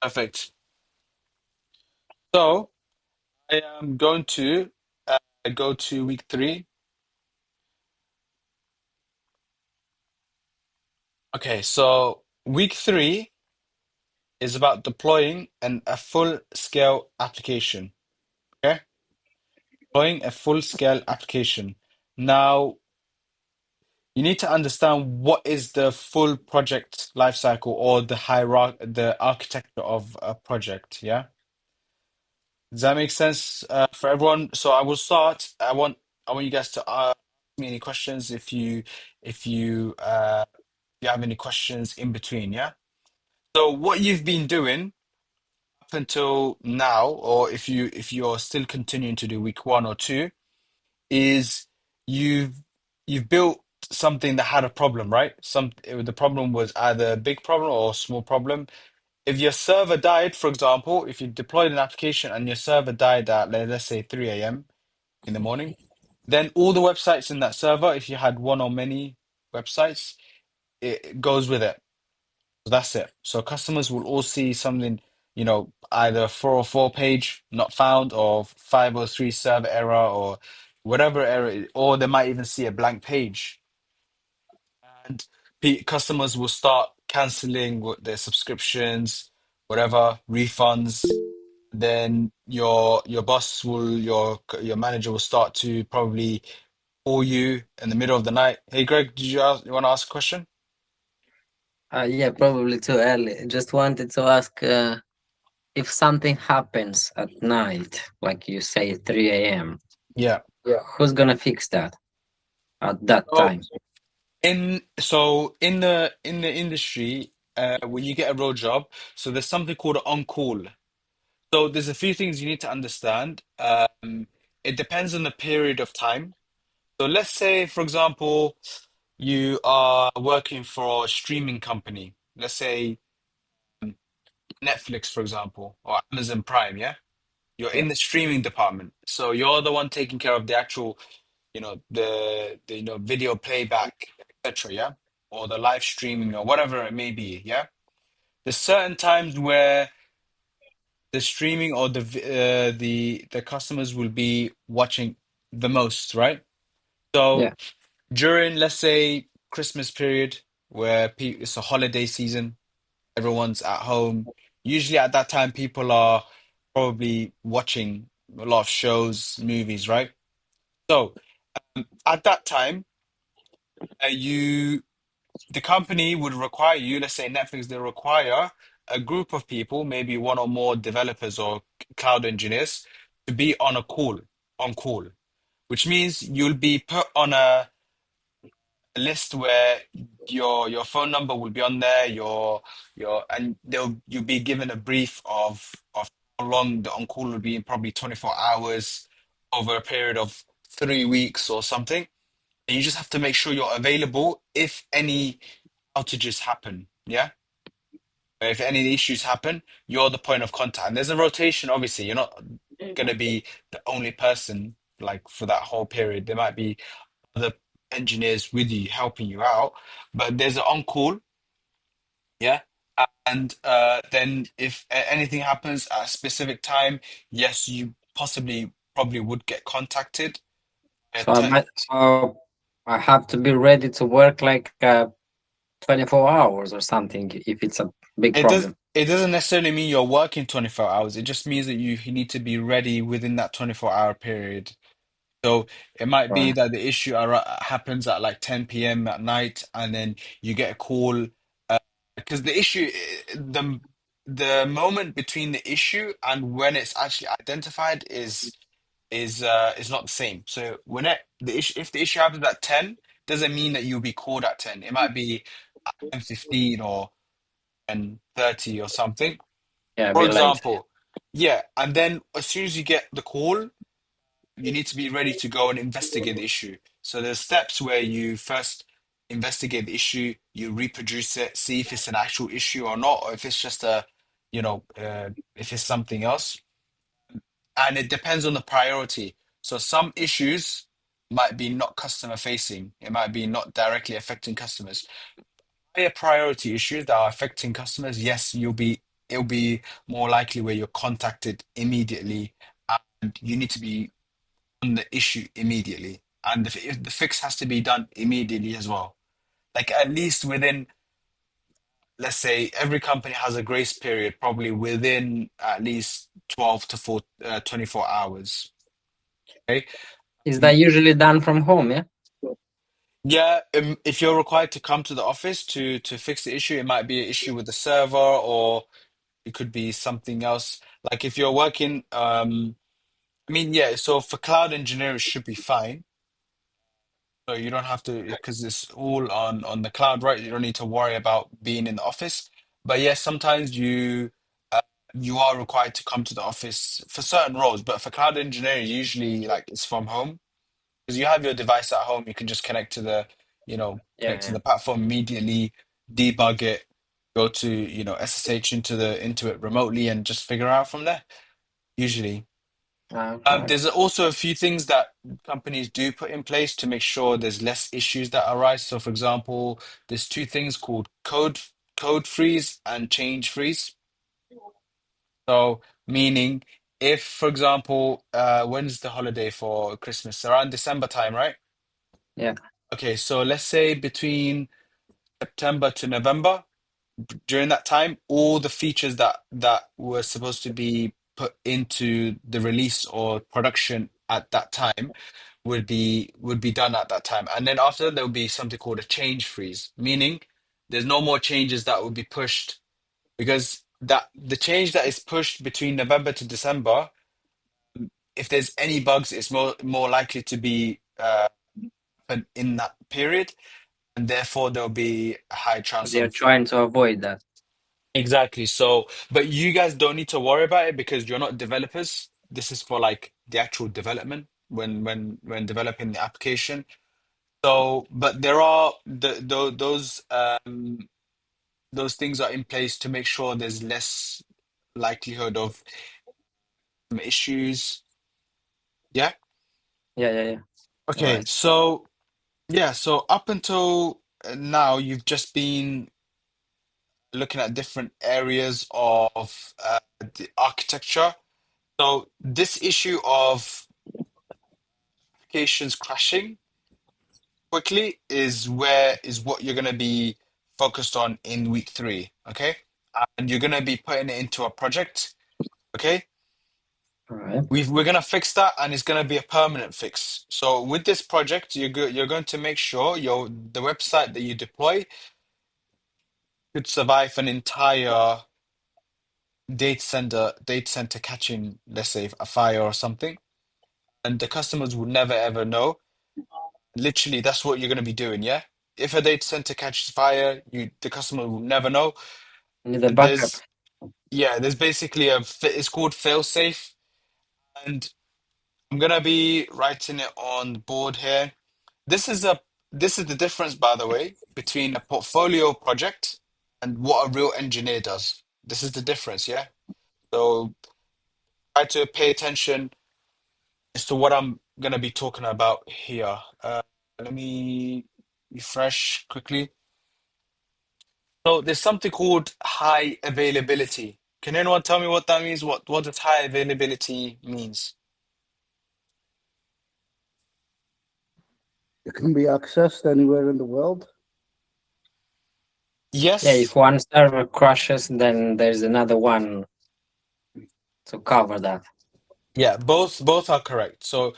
Perfect. So I am going to go to week three. Okay, so week three is about deploying a full-scale application. Okay, deploying a full-scale application. Now, you need to understand what is the full project lifecycle or the hierarchy, the architecture of a project. Yeah, does that make sense for everyone? So I will start. I want you guys to ask me any questions if you have any questions in between. Yeah. So what you've been doing up until now, or if you're still continuing to do week one or two, is you've built something that had a problem, right? The problem was either a big problem or a small problem. If your server died, for example, if you deployed an application and your server died at let's say 3 a.m. in the morning, then all the websites in that server, if you had one or many websites, it goes with it. So that's it. So customers will all see something, either 404 page not found or 503 server error or whatever error, or they might even see a blank page. And customers will start canceling their subscriptions, whatever, refunds. Then your boss will your manager will start to probably call you in the middle of the night. Hey Greg, you want to ask a question? Yeah, probably too early. Just wanted to ask if something happens at night, like you say, 3 a.m. Yeah. Yeah. Who's gonna fix that at that Oh, time? in the industry, when you get a road job, so there's something called on call. So there's a few things you need to understand. It depends on the period of time. So let's say, for example, you are working for a streaming company. Let's say Netflix, for example, or Amazon Prime, yeah? You're Yeah, in the streaming department. So you're the one taking care of the actual, the video playback, etc., yeah? Or the live streaming or whatever it may be, yeah? There's certain times where the streaming or the customers will be watching the most, right? So yeah, during, let's say, Christmas period, where it's a holiday season, everyone's at home. Usually at that time, people are probably watching a lot of shows, movies, right? So at that time, you the company would require you, let's say Netflix, they require a group of people, maybe one or more developers or cloud engineers, to be on call, which means you'll be put on a list where your phone number will be on there, and you'll be given a brief of how long the on call will be, probably 24 hours over a period of 3 weeks or something. And you just have to make sure you're available if any outages happen. Yeah. If any issues happen, you're the point of contact. And there's a rotation, obviously. You're not going to be the only person like for that whole period. There might be other engineers with you helping you out, but there's an on-call, yeah. And then if anything happens at a specific time, yes, you possibly probably would get contacted. So I have to be ready to work like 24 hours or something if it's a big problem. It doesn't necessarily mean you're working 24 hours. It just means that you need to be ready within that 24-hour period. So it might be Right. that the issue happens at like 10 p.m. at night, and then you get a call because the moment between the issue and when it's actually identified is not the same. So the issue if the issue happens at 10, doesn't mean that you'll be called at 10. It might be at 10:15 or 10:30 or something. Yeah, a For bit late. example, yeah, and then as soon as you get the call, you need to be ready to go and investigate the issue. So there's steps where you first investigate the issue, you reproduce it, see if it's an actual issue or not, or if it's just if it's something else. And it depends on the priority. So some issues might be not customer facing. It might be not directly affecting customers. Higher priority issues that are affecting customers, yes, you'll be it'll be more likely where you're contacted immediately and you need to be on the issue immediately. And if the fix has to be done immediately as well. Like at least within, let's say every company has a grace period, probably within at least 12 to 24 hours. Okay. Is that usually done from home? Yeah. Yeah, if you're required to come to the office to fix the issue, it might be an issue with the server or it could be something else. Like if you're working, I mean, yeah, so for cloud engineering, it should be fine. So you don't have to, because it's all on the cloud, right? You don't need to worry about being in the office. But yes, sometimes you are required to come to the office for certain roles. But for cloud engineering, usually like it's from home because you have your device at home. You can just connect to Yeah, connect to yeah. the platform immediately, debug it, go to SSH into it remotely, and just figure out from there. Usually. Okay. There's also a few things that companies do put in place to make sure there's less issues that arise. So, for example, there's two things called code freeze and change freeze. So, meaning if, for example, when's the holiday for Christmas? Around December time, right? Yeah. Okay, so let's say between September to November, during that time, all the features that were supposed to be put into the release or production at that time would be done at that time. And then after that, there would be something called a change freeze, meaning there's no more changes that would be pushed because that the change that is pushed between November to December, if there's any bugs, it's more likely to be in that period, and therefore there'll be a high chance They're of. trying to avoid that. Exactly. So, but you guys don't need to worry about it because you're not developers. This is for like the actual development when developing the application. So, but there are those things are in place to make sure there's less likelihood of some issues. Yeah. Yeah, yeah, yeah. All Okay. right. So, yeah, so up until now, you've just been looking at different areas of the architecture. So this issue of applications crashing quickly is what you're going to be focused on in week three, okay? And you're going to be putting it into a project, okay? All right. We're going to fix that, and it's going to be a permanent fix. So with this project, you're going to make sure the website that you deploy could survive an entire data center catching, let's say, a fire or something, and the customers would never ever know. Literally, that's what you're going to be doing, yeah? If a data center catches fire, the customer will never know. Need a And backup. there's basically it's called failsafe, and I'm gonna be writing it on the board here. This is a this is the difference, by the way, between a portfolio project and what a real engineer does. This is the difference, yeah? So try to pay attention as to what I'm gonna be talking about here. Let me refresh quickly. So there's something called high availability. Can anyone tell me what that means? What does high availability means? It can be accessed anywhere in the world. Yeah, if Yes. one server crashes, then there's another one to cover that. Yeah, both are correct. So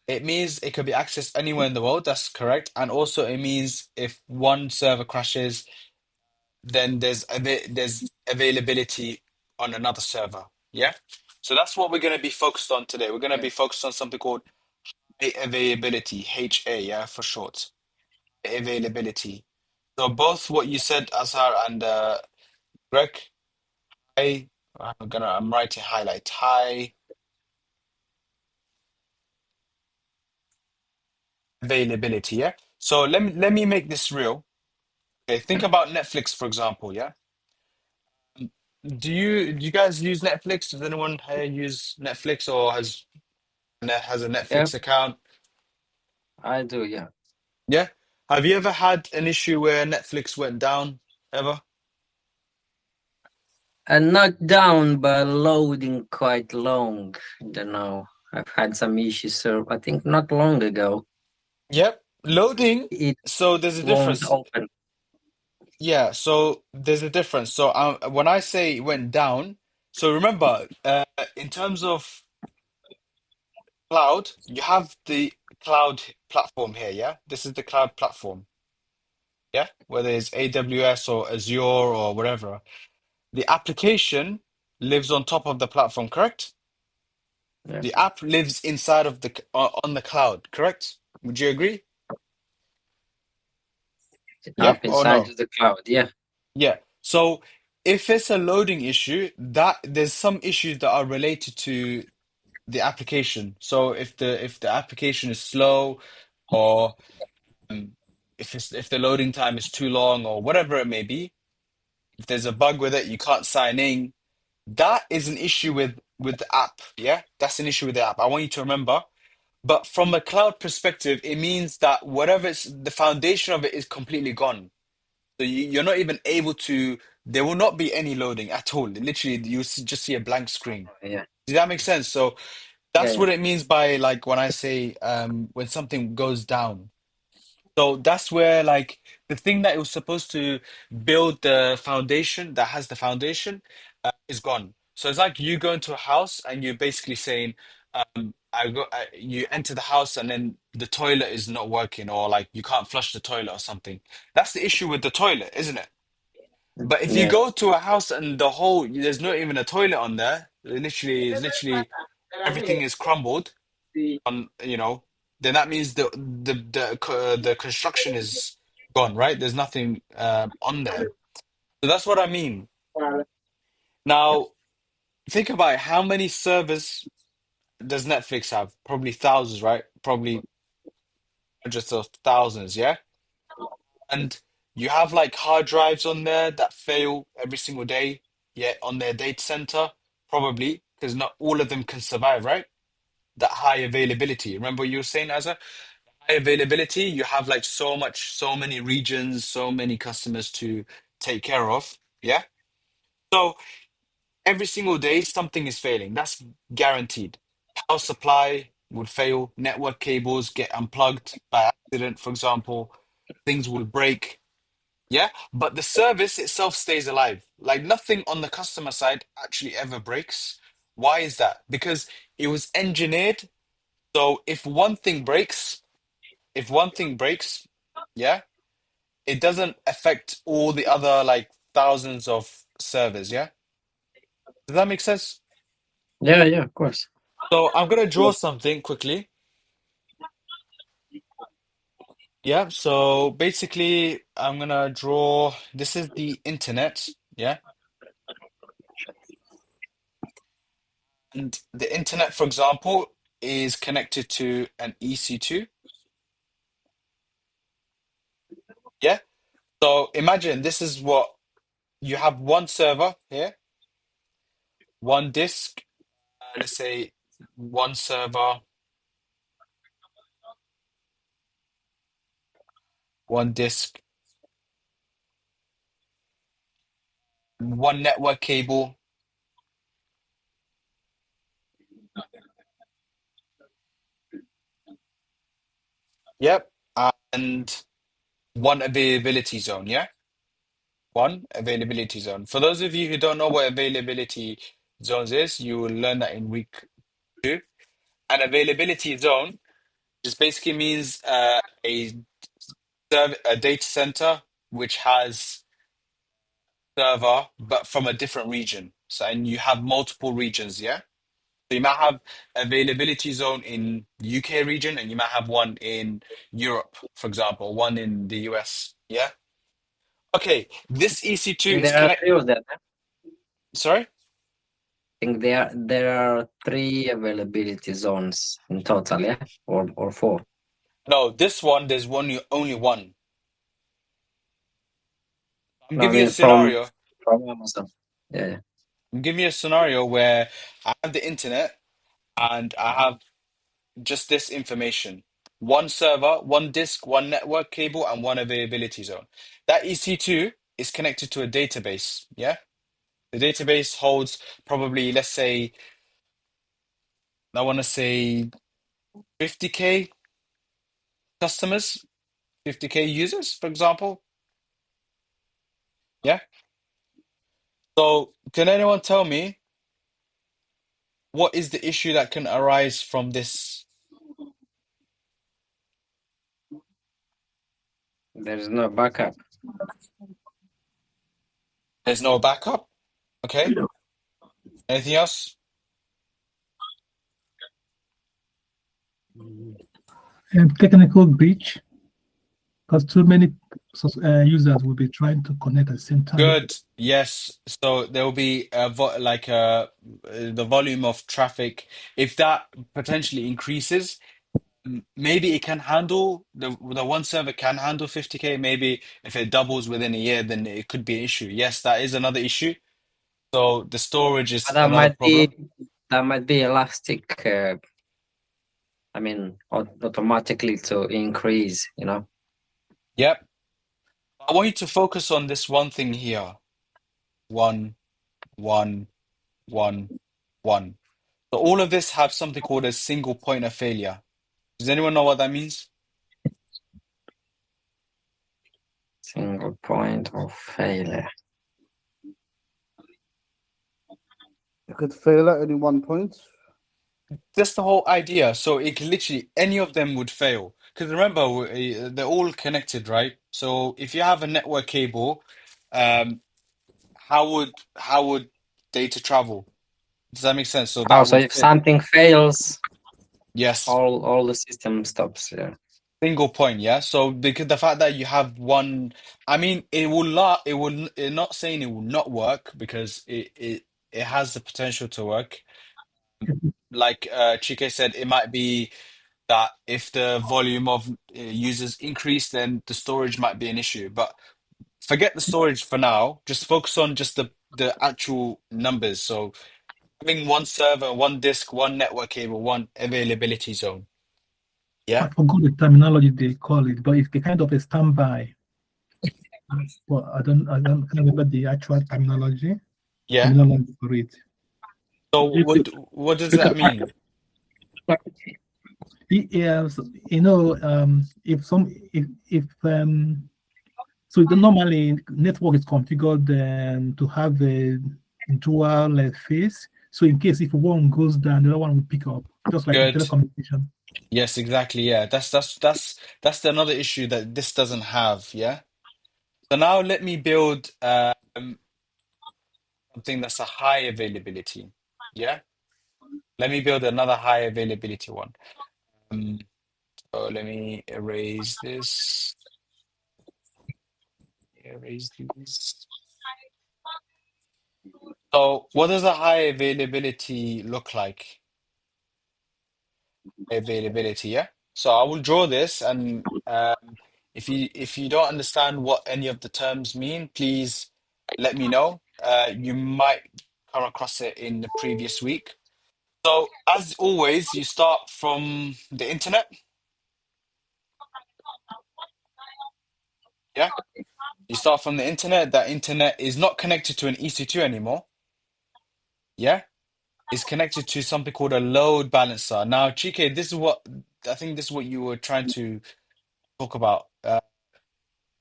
it means it could be accessed anywhere in the world. That's correct. And also it means if one server crashes, then there's availability on another server. Yeah. So that's what we're going to be focused on today. We're going to Yeah. be focused on something called high availability, HA, yeah, for short. Availability. So both what you said, Azhar and Greg, I'm writing highlight high availability. Yeah. So let me make this real. Okay. Think about Netflix, for example. Yeah. Do you guys use Netflix? Does anyone here use Netflix or has a Yeah, Netflix account? I do. Yeah. Yeah. Have you ever had an issue where Netflix went down ever? And not down, but loading quite long. Don't know. I've had some issues, so I think not long ago Yep. Loading. it So there's a won't difference. open. Yeah, so there's a difference. So when I say it went down, so remember, in terms of cloud, you have the cloud platform here, yeah? This is the cloud platform, yeah? Whether it's AWS or Azure or whatever. The application lives on top of the platform, correct? Yeah. The app lives inside of on the cloud, correct? Would you agree? Yeah Up or inside no? of the cloud. Yeah. Yeah. So if it's a loading issue, that there's some issues that are related to the application. So if the application is slow or um, if the loading time is too long or whatever it may be, if there's a bug with it, you can't sign in. That is an issue with the app. Yeah, that's an issue with the app. I want you to remember. But from a cloud perspective, it means that whatever it's the foundation of it is completely gone. So you're not even able to. There will not be any loading at all. Literally, just see a blank screen. Yeah. Does that make sense? So Yeah. that's Yeah. what it means by like when I say when something goes down. So that's where like the thing that it was supposed to build the foundation that has the foundation is gone. So it's like you go into a house and you're basically saying, you enter the house and then the toilet is not working or like you can't flush the toilet or something. That's the issue with the toilet, isn't it? But if you Yeah. go to a house and there's not even a toilet on there, literally everything is crumbled on, then that means the construction is gone, right? There's nothing on there. So that's what I mean. Now, think about it. How many servers does Netflix have? Probably thousands, right? Probably hundreds of thousands, yeah? And you have like hard drives on there that fail every single day, yeah, on their data center, probably, because not all of them can survive, right? That high availability. Remember what you were saying, Asa? High availability, you have like so many regions, so many customers to take care of. Yeah. So every single day, something is failing. That's guaranteed. Power supply would fail, network cables get unplugged by accident, for example, things will break. Yeah. But the service itself stays alive. Like nothing on the customer side actually ever breaks. Why is that? Because it was engineered. So if one thing breaks, yeah, it doesn't affect all the other like thousands of servers, yeah? Does that make sense? Yeah. Yeah. Of course. So I'm gonna draw something quickly. Yeah, so basically I'm gonna draw this is the internet, yeah? And the internet, for example, is connected to an EC2, yeah? So imagine this is what you have one server here, one disk, let's say one server, one disk, one network cable. Yep. And one availability zone, yeah? One availability zone. For those of you who don't know what availability zones is, you will learn that in week 2. An availability zone just basically means a data center which has server, but from a different region. So, and you have multiple regions, yeah? So you might have availability zone in UK region, and you might have one in Europe, for example, one in the US. Yeah. Okay. This EC2 I think is there are connect. three of them. I Sorry. think there are three availability zones in total. Yeah. Or four. No, this one there's only one. I'm No, I giving you a mean scenario. from Amazon. Yeah. Yeah. I'm giving you a scenario where I have the internet and I have just this information. One server, one disk, one network cable, and one availability zone. That EC2 is connected to a database. Yeah. The database holds probably, let's say, I want to say 50K customers, 50K users, for example. Yeah. So, can anyone tell me what is the issue that can arise from this? There's no backup. There's no backup. Okay. Anything else? Technical glitch, because too many users will be trying to connect at the same time. Good. Yes. So there will be a vo like the volume of traffic. If that potentially increases, maybe it can handle the one server can handle 50K. Maybe if it doubles within a year, then it could be an issue. Yes, that is another issue. So the storage But is another problem. that might be elastic. I mean, automatically to increase. You know. Yep. I want you to focus on this one thing here. One, one, one, one. So all of this have something called a single point of failure. Does anyone know what that means? Single point of failure. It could fail at any one point. That's the whole idea. So it can literally any of them would fail. Because remember, they're all connected, right? So if you have a network cable, um, how would data travel? Does that make sense? So Oh, that so would if fit. something fails, Yes, all the system stops. Yeah. single point. Yeah. So because the fact that you have one, I mean, it will not. It will. It's not saying it will not work because it has the potential to work. Like Chike said, it might be that if the volume of users increase, then the storage might be an issue. But forget the storage for now. Just focus on just the actual numbers. So having one server, one disk, one network cable, one availability zone. I Yeah, forgot the terminology they call it, but it's the kind of a standby. But can't remember the actual yeah. terminology for it. So If what does that mean? Yes, if so normally network is configured to have a dual phase. So in case if one goes down, the other one will pick up, just like in Good. telecommunication. Yes, exactly. Yeah, that's another issue that this doesn't have. Yeah. So now let me build something that's a high availability. Yeah. Let me build another high availability one. Um, so let me erase this. Erase these. So what does a high availability look like? Availability, yeah. So I will draw this, and if you don't understand what any of the terms mean, please let me know. You might come across it in the previous week. So as always, you start from the internet, yeah. You start from the internet. That internet is not connected to an EC2 anymore, yeah. It's connected to something called a load balancer. Now, Chike, this is what I think this is what you were trying to talk about.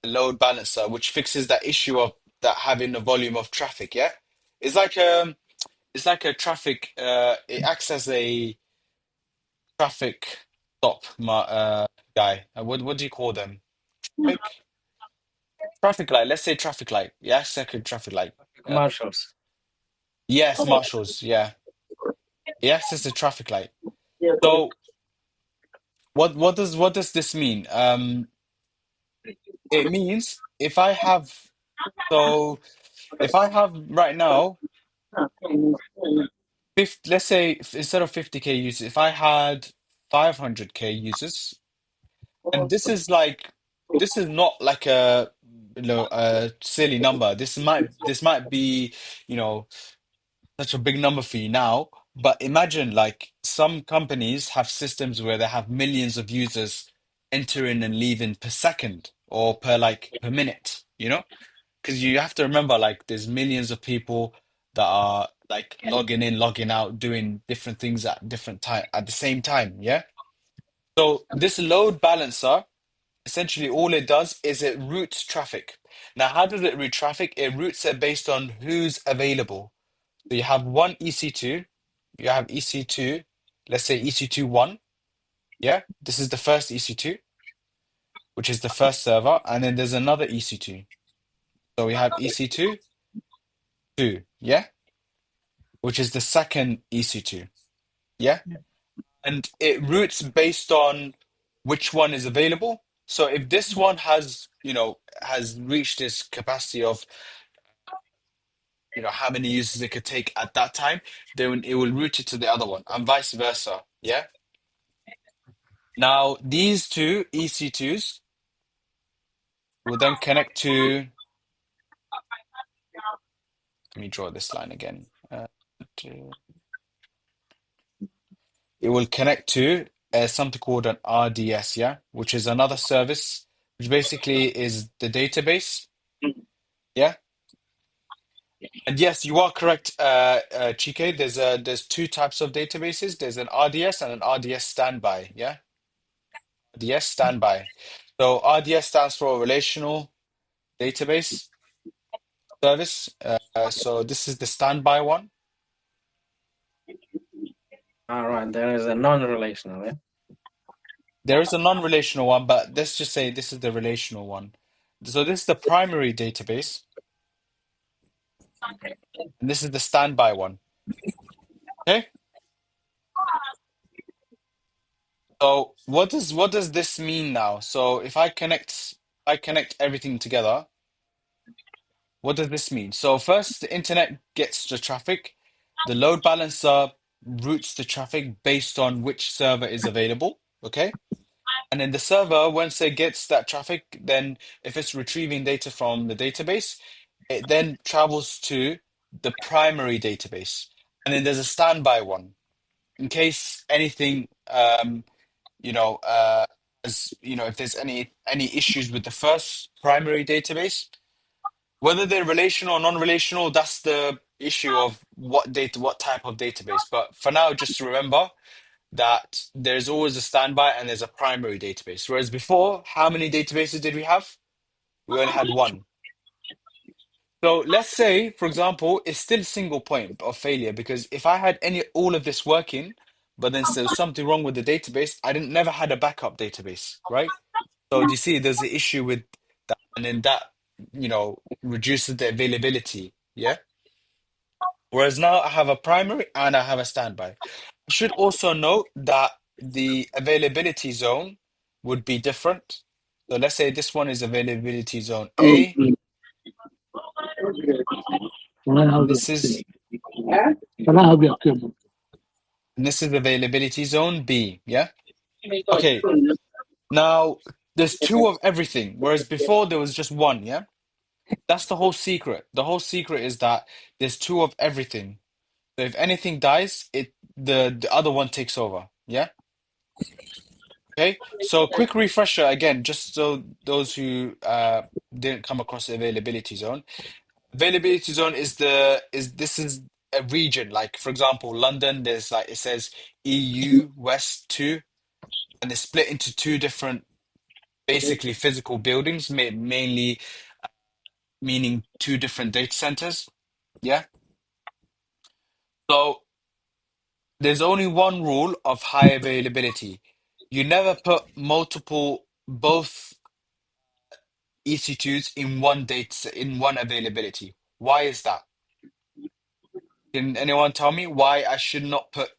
Load balancer, which fixes that issue of that having a volume of traffic. Yeah, it's like a traffic. It acts as a traffic stop guy. What do you call them? Traffic traffic light. Let's say traffic light. Yeah, second traffic light. Uh, Commercials. yes, marshals. Yeah, it acts as a traffic light. So what does this mean? It means if I have right now. Let's say instead of 50K users, if I had 500K users, and this is not like a silly number. This might be, you know, such a big number for you now, but imagine like some companies have systems where they have millions of users entering and leaving per second or per minute, you know? Because you have to remember like there's millions of people. that are like logging in, logging out, doing different things at different time at the same time. Yeah. So this load balancer, essentially all it does is it routes traffic. Now, how does it route traffic? It routes it based on who's available. So you have one EC2, you have EC2, let's say EC2 1. Yeah, this is the first EC2, which is the first server, and then there's another EC2. So we have EC2 2, yeah, which is the second EC2. Yeah. Yeah. And it routes based on which one is available. So if this one has, has reached this capacity of, how many users it could take at that time, then it will route it to the other one and vice versa. Yeah. Now, these two EC2s will then connect to, let me draw this line again. It will connect to something called an RDS, yeah, which is another service, which basically is the database. Yeah. And yes, you are correct, Chike. There's two types of databases. There's an RDS and an RDS standby. Yeah, RDS standby. So RDS stands for Relational Database Service. So this is the standby one. All right, there is a non-relational, yeah? There is a non-relational one, but let's just say this is the relational one. So this is the primary database, and this is the standby one. Okay. So what does this mean now? So if I connect everything together. What does this mean? So first, the internet gets the traffic. The load balancer routes the traffic based on which server is available. Okay. And then the server, once it gets that traffic, then if it's retrieving data from the database, it then travels to the primary database. And then there's a standby one in case anything, you know, uh, if there's any issues with the first primary database. Whether they're relational or non-relational, that's the issue of what type of database. But for now, just remember that there's always a standby and there's a primary database. Whereas before, how many databases did we have? We only had one. So let's say, for example, it's still single point of failure because if I had all of this working, but then there's something wrong with the database, I didn't never had a backup database, right? So do you see there's an issue with that, and then that, reduces the availability. Yeah. Whereas now I have a primary and I have a standby. I should also note that the availability zone would be different. So let's say this one is availability zone A, and this is availability zone B. Yeah. Okay. Now there's two of everything, whereas before there was just one. Yeah. That's the whole secret. The whole secret is that there's two of everything. So if anything dies, the other one takes over. Yeah. Okay. So quick refresher again, just so those who didn't come across the availability zone. Availability zone is a region. Like for example, London. There's like it says EU West 2, and it's split into two different, basically physical buildings, mainly meaning two different data centers. Yeah. So there's only one rule of high availability. You never put both EC2s in one in one availability. Why is that? Can anyone tell me why I should not put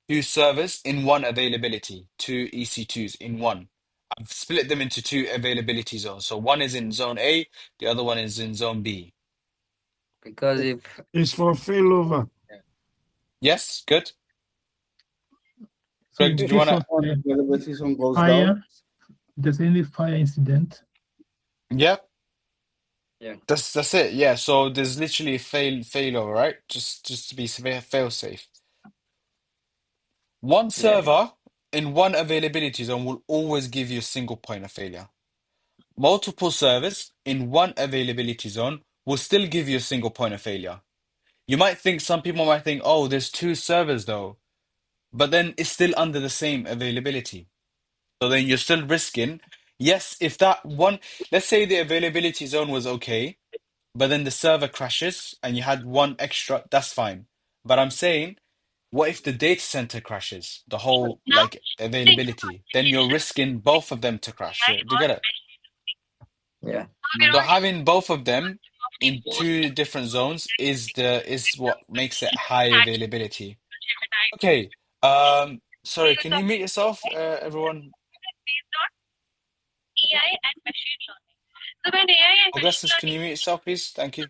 two servers in one availability, two EC2s in one? I've split them into two availability zones. So one is in zone A, the other one is in zone B. Because if It's for failover. Yes, good. So Greg, in did you case want to? of Availability zone goes fire, down. if there's any fire incident, Yep, yeah, that's it. Yeah, so there's literally a failover, right? Just to be fail safe. One yeah, server in one availability zone will always give you a single point of failure. Multiple servers in one availability zone will still give you a single point of failure. You might think, some people might think, oh, there's two servers though, but then it's still under the same availability. So then you're still risking, yes, if that one, let's say the availability zone was okay, but then the server crashes and you had one extra, that's fine. But I'm saying, what if the data center crashes, the whole like availability? Then you're risking both of them to crash. Do you get it? Yeah. So having both of them in two different zones is what makes it high availability. Okay. Sorry, can you mute yourself, everyone? Augustus, can you mute yourself, please? Thank you.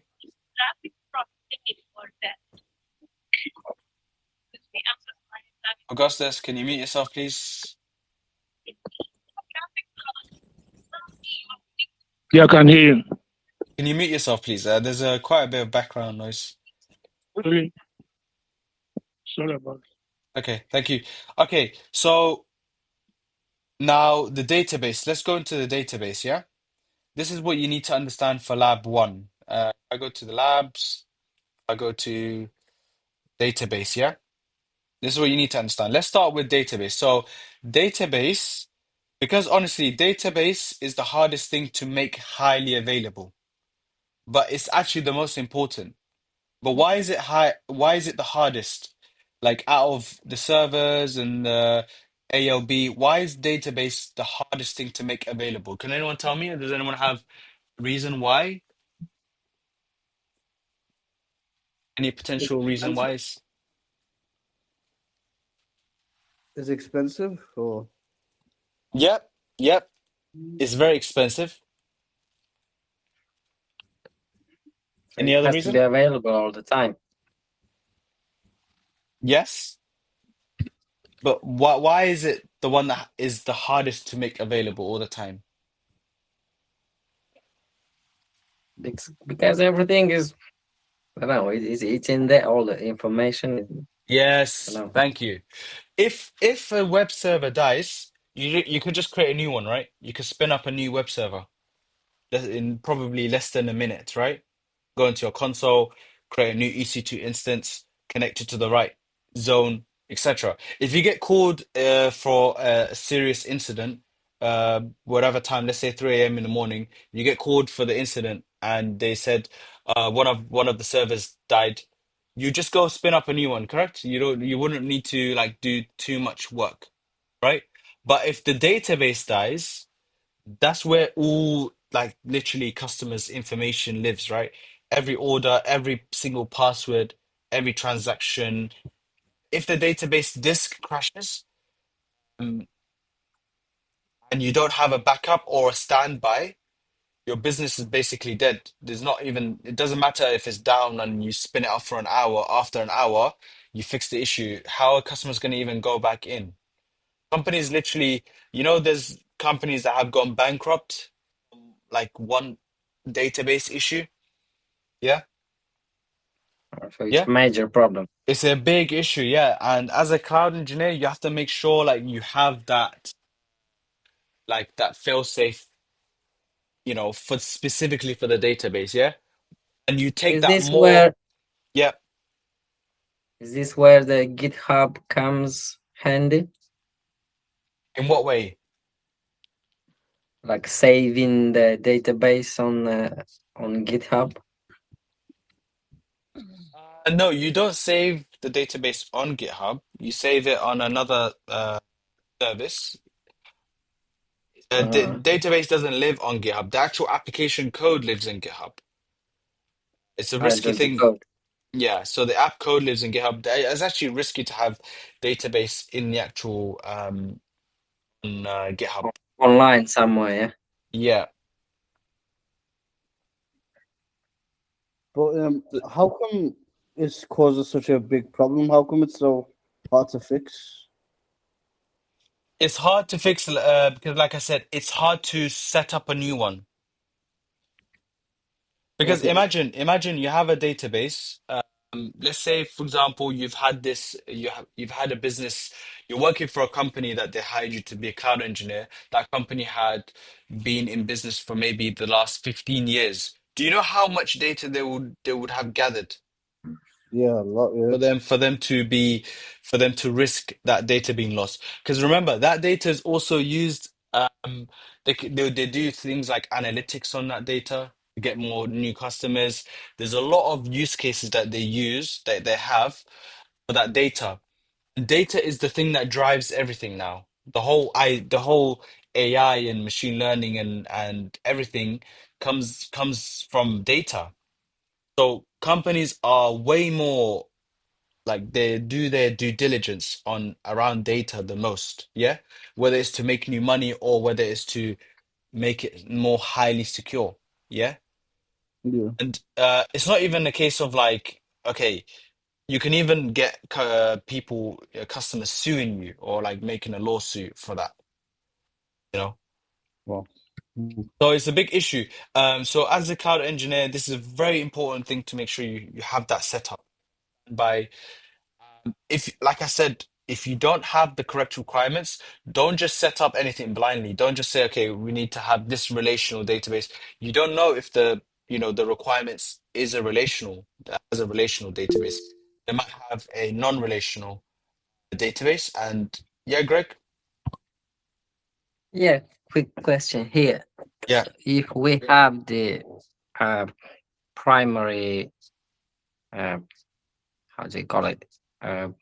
Augustus, can you mute yourself, please? Yeah, I can hear you. Can you mute yourself, please? There's quite a bit of background noise. Really? Sorry about Okay, thank you. Okay, so now the database. Let's go into the database, yeah? This is what you need to understand for lab one. I go to the labs, I go to database, yeah? This is what you need to understand. Let's start with database. So, database, because honestly, database is the hardest thing to make highly available, but it's actually the most important. But why is it high? Why is it the hardest? Like out of the servers and the ALB, why is database the hardest thing to make available? Can anyone tell me? Does anyone have reason why? Any potential reason why? Is expensive or Yep, yep. It's very expensive. So Any it other has to be reason? available all the time. Yes, but why is it the one that is the hardest to make available all the time? Because everything is, I don't know, it's in there, all the information. I Yes, don't know. thank you. If a web server dies, you could just create a new one, right? You could spin up a new web server in probably less than a minute, right? Go into your console, create a new EC2 instance, connect it to the right zone, etc. If you get called for a serious incident, whatever time, let's say 3 a.m. in the morning, you get called for the incident, and they said one of the servers died. You just go spin up a new one, correct? You wouldn't need to like do too much work, right? But if the database dies, that's where all like literally customers' information lives, right? Every order, every single password, every transaction. If the database disk crashes, um, and you don't have a backup or a standby, your business is basically dead. There's not even, it doesn't matter if it's down and you spin it up for an hour. After an hour, you fix the issue. How are customers going to even go back in? Companies literally, there's companies that have gone bankrupt, like one database issue. Yeah, So it's yeah. a major problem. It's a big issue, yeah. And as a cloud engineer, you have to make sure like you have that, like that fail safe, for specifically for the database, yeah. And you take Is that this more, where yeah. is this where the GitHub comes handy? In what way? Like saving the database on GitHub? No, you don't save the database on GitHub. You save it on another service. The Uh, database doesn't live on GitHub. The actual application code lives in GitHub. It's a risky just the thing. code. Yeah, so the app code lives in GitHub. It's actually risky to have database in the actual on GitHub. Online somewhere, yeah? Yeah. but how come it's causes such a big problem? How come it's so hard to fix? It's hard to fix because, like I said, it's hard to set up a new one. Because Okay. imagine you have a database. Let's say, for example, you've had a business. You're working for a company that they hired you to be a cloud engineer. That company had been in business for maybe the last 15 years. Do you know how much data they would have gathered? Yeah, a lot. Yeah. For them to risk that data being lost. Because remember, that data is also used. They do things like analytics on that data to get more new customers. There's a lot of use cases that they have for that data. And data is the thing that drives everything now. The whole AI and machine learning and everything comes from data. So companies are way more like they do their due diligence on around data the most, yeah? Whether it's to make new money or whether it's to make it more highly secure, yeah? Yeah. And it's not even a case of like, okay, you can even get customers suing you or like making a lawsuit for that, you know? Well. Mm. So it's a big issue. So as a cloud engineer, this is a very important thing to make sure you have that set up by if like I said, if you don't have the correct requirements, don't just set up anything blindly. Don't just say, okay, we need to have this relational database. You don't know if the requirements is a relational as a relational database. They might have a non-relational database. And yeah, Greg. Yeah, quick question here. Yeah. If we have the uh, primary, uh, how do you call it,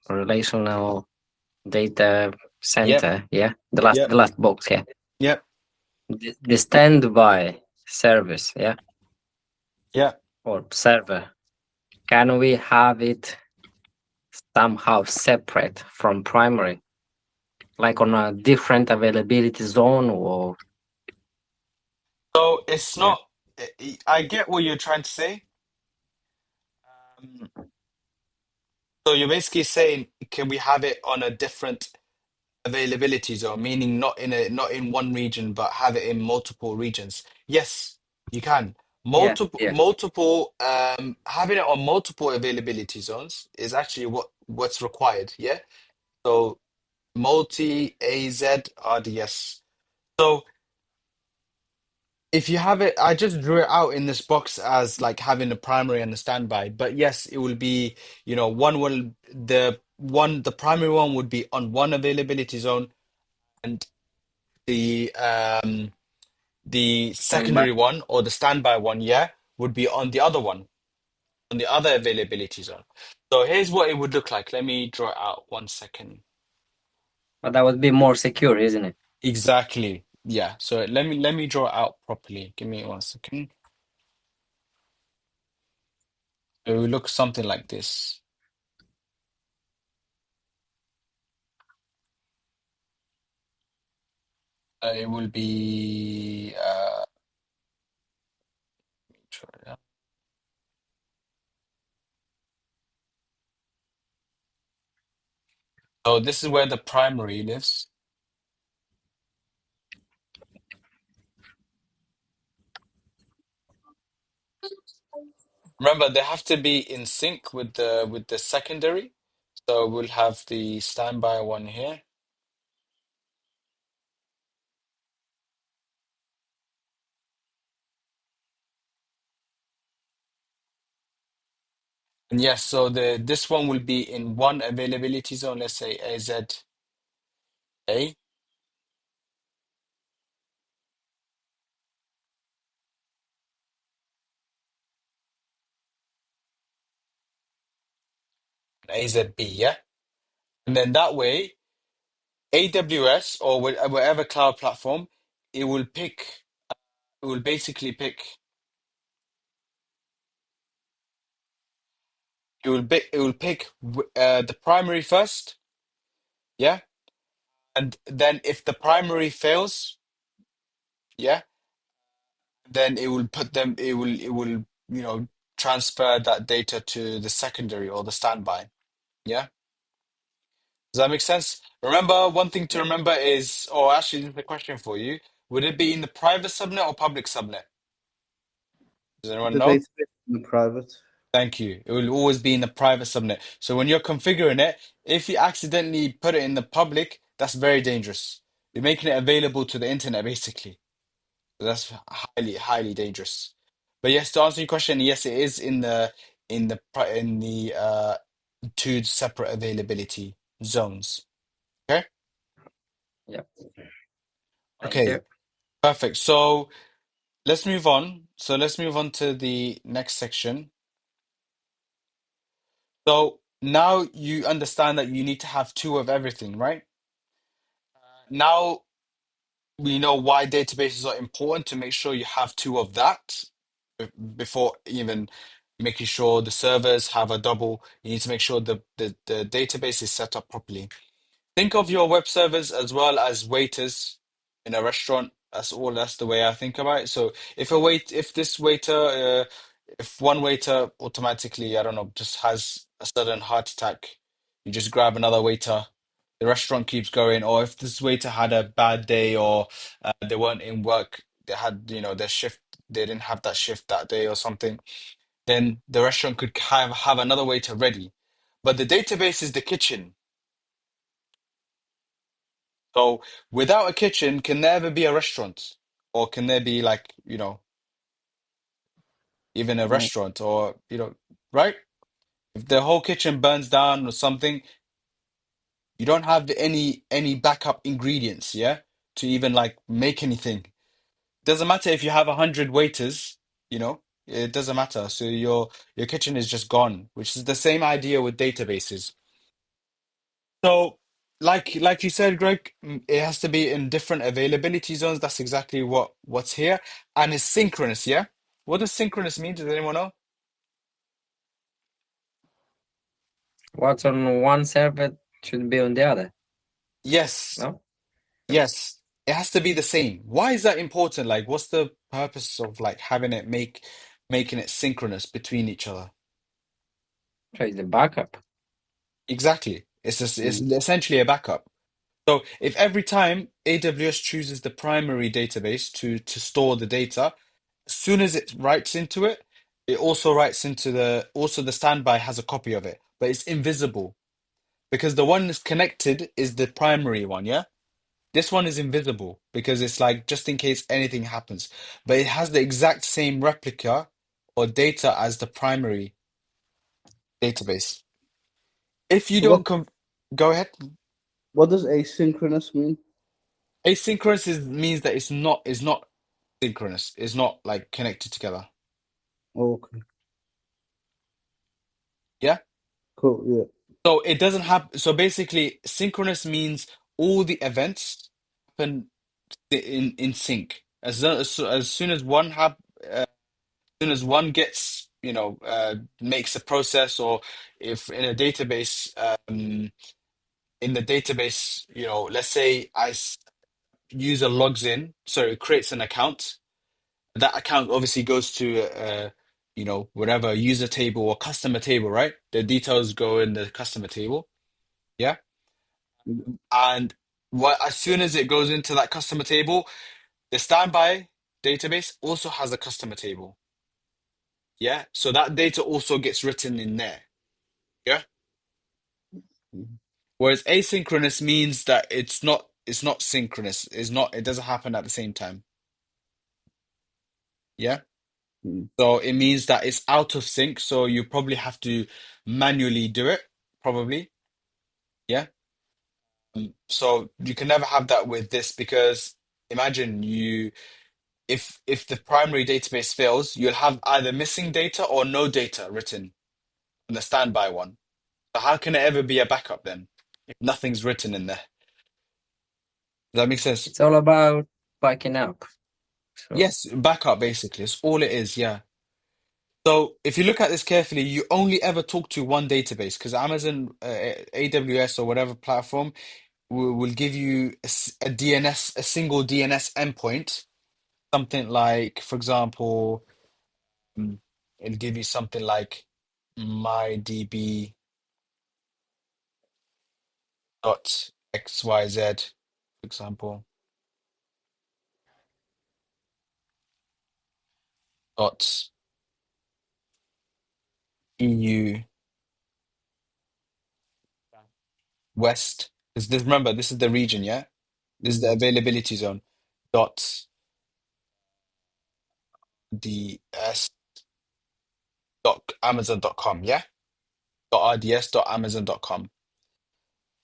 relational data Yep. center, yeah, Yep. the last box, yeah, Yep. the standby service, yeah, Yep. or server, can we have it somehow separate from primary, like on a different availability zone, or So it's yeah, not. I get what you're trying to say. Um, so you're basically saying, can we have it on a different availability zone, meaning not in one region, but have it in multiple regions? Yes, you can. yeah, Multiple yeah. multiple having it on multiple availability zones is actually what's required. Yeah. So multi AZ RDS. So if you have it, I just drew it out in this box as like having a primary and a standby. But yes, it will be, the primary one would be on one availability zone, and the Standby. secondary one or the standby one, yeah, would be on the other one, on the other availability zone. So here's what it would look like. Let me draw it out 1 second. But that would be more secure, isn't it? Exactly. Yeah. So let me draw it out properly. Give me 1 second. It will look something like this. It will be so this is where the primary lives. Remember, they have to be in sync with the secondary. So we'll have the standby one here. And yes, so this one will be in one availability zone, let's say AZA, AZB, yeah? And then that way, AWS or whatever cloud platform, it will pick, it will basically pick, it will pick the primary first, yeah? And then if the primary fails, yeah, then it will transfer that data to the secondary or the standby. Yeah. Does that make sense? Remember, one thing to Yeah. remember is, or actually, this is a question for you. Would it be in the private subnet or public subnet? Does anyone The know? database in private. Thank you. It will always be in the private subnet. So when you're configuring it, if you accidentally put it in the public, that's very dangerous. You're making it available to the internet, basically. So that's highly, highly dangerous. But yes, to answer your question, yes, it is in the in the two separate availability zones. Okay? Yep. Thank Okay, you. perfect. So let's move on. So let's move on to the next section. So now you understand that you need to have two of everything, right? Now we know why databases are important to make sure you have two of that before even making sure the servers have a double. You need to make sure the database is set up properly. Think of your web servers as well as waiters in a restaurant. That's all. That's the way I think about it. So if this waiter, if one waiter automatically, I don't know, just has a sudden heart attack, you just grab another waiter. The restaurant keeps going. Or if this waiter had a bad day or they weren't in work, they had, their shift, they didn't have that shift that day or something, then the restaurant could have another waiter ready. But the database is the kitchen. So without a kitchen, can there ever be a restaurant? Or can there be like, even a No. restaurant or, right? If the whole kitchen burns down or something, you don't have any backup ingredients, yeah, to even like make anything. Doesn't matter if you have 100 waiters, it doesn't matter. So your kitchen is just gone, which is the same idea with databases. So, like you said, Greg, it has to be in different availability zones. That's exactly what's here, and it's synchronous. Yeah, what does synchronous mean? Does anyone know? What's on one server should be on the other. Yes, No? yes. It has to be the same. Why is that important? Like, what's the purpose of like having it making it synchronous between each other? So it's the backup. Exactly. It's Mm. essentially a backup. So if every time AWS chooses the primary database to store the data, as soon as it writes into it, it also writes into the standby has a copy of it, but it's invisible because the one that's connected is the primary one, yeah? This one is invisible because it's like just in case anything happens, but it has the exact same replica or data as the primary database. If you So what don't go ahead. what does asynchronous mean? Asynchronous means that it's not synchronous. It's not like connected together. Oh, okay, Yeah. cool. Yeah. So it doesn't have. So basically, synchronous means all the events happen in sync. As soon as soon as one gets, makes a process, or if in a database, in the database, let's say user logs in, so it creates an account. That account obviously goes to whatever user table or customer table, right? The details go in the customer table. Yeah. Mm. And as soon as it goes into that customer table, the standby database also has a customer table. Yeah. So that data also gets written in there. Yeah. Mm. Whereas asynchronous means that it's not synchronous. It doesn't happen at the same time. Yeah. Mm. So it means that it's out of sync. So you probably have to manually do it, probably. Yeah. So you can never have that with this because imagine if the primary database fails, you'll have either missing data or no data written on the standby one. So how can it ever be a backup then if nothing's written in there? Does that make sense? It's all about backing up. So Yes, backup basically. It's all it is, yeah. So if you look at this carefully, you only ever talk to one database because Amazon, AWS or whatever platform will give you a DNS, a single DNS endpoint, something like, for example, mm, it'll give you something like mydb dot xyz, for example, dot EU West. Remember, this is the region, yeah? This is the Mm. availability zone. Dot DS .amazon.com, yeah? .rds.amazon.com.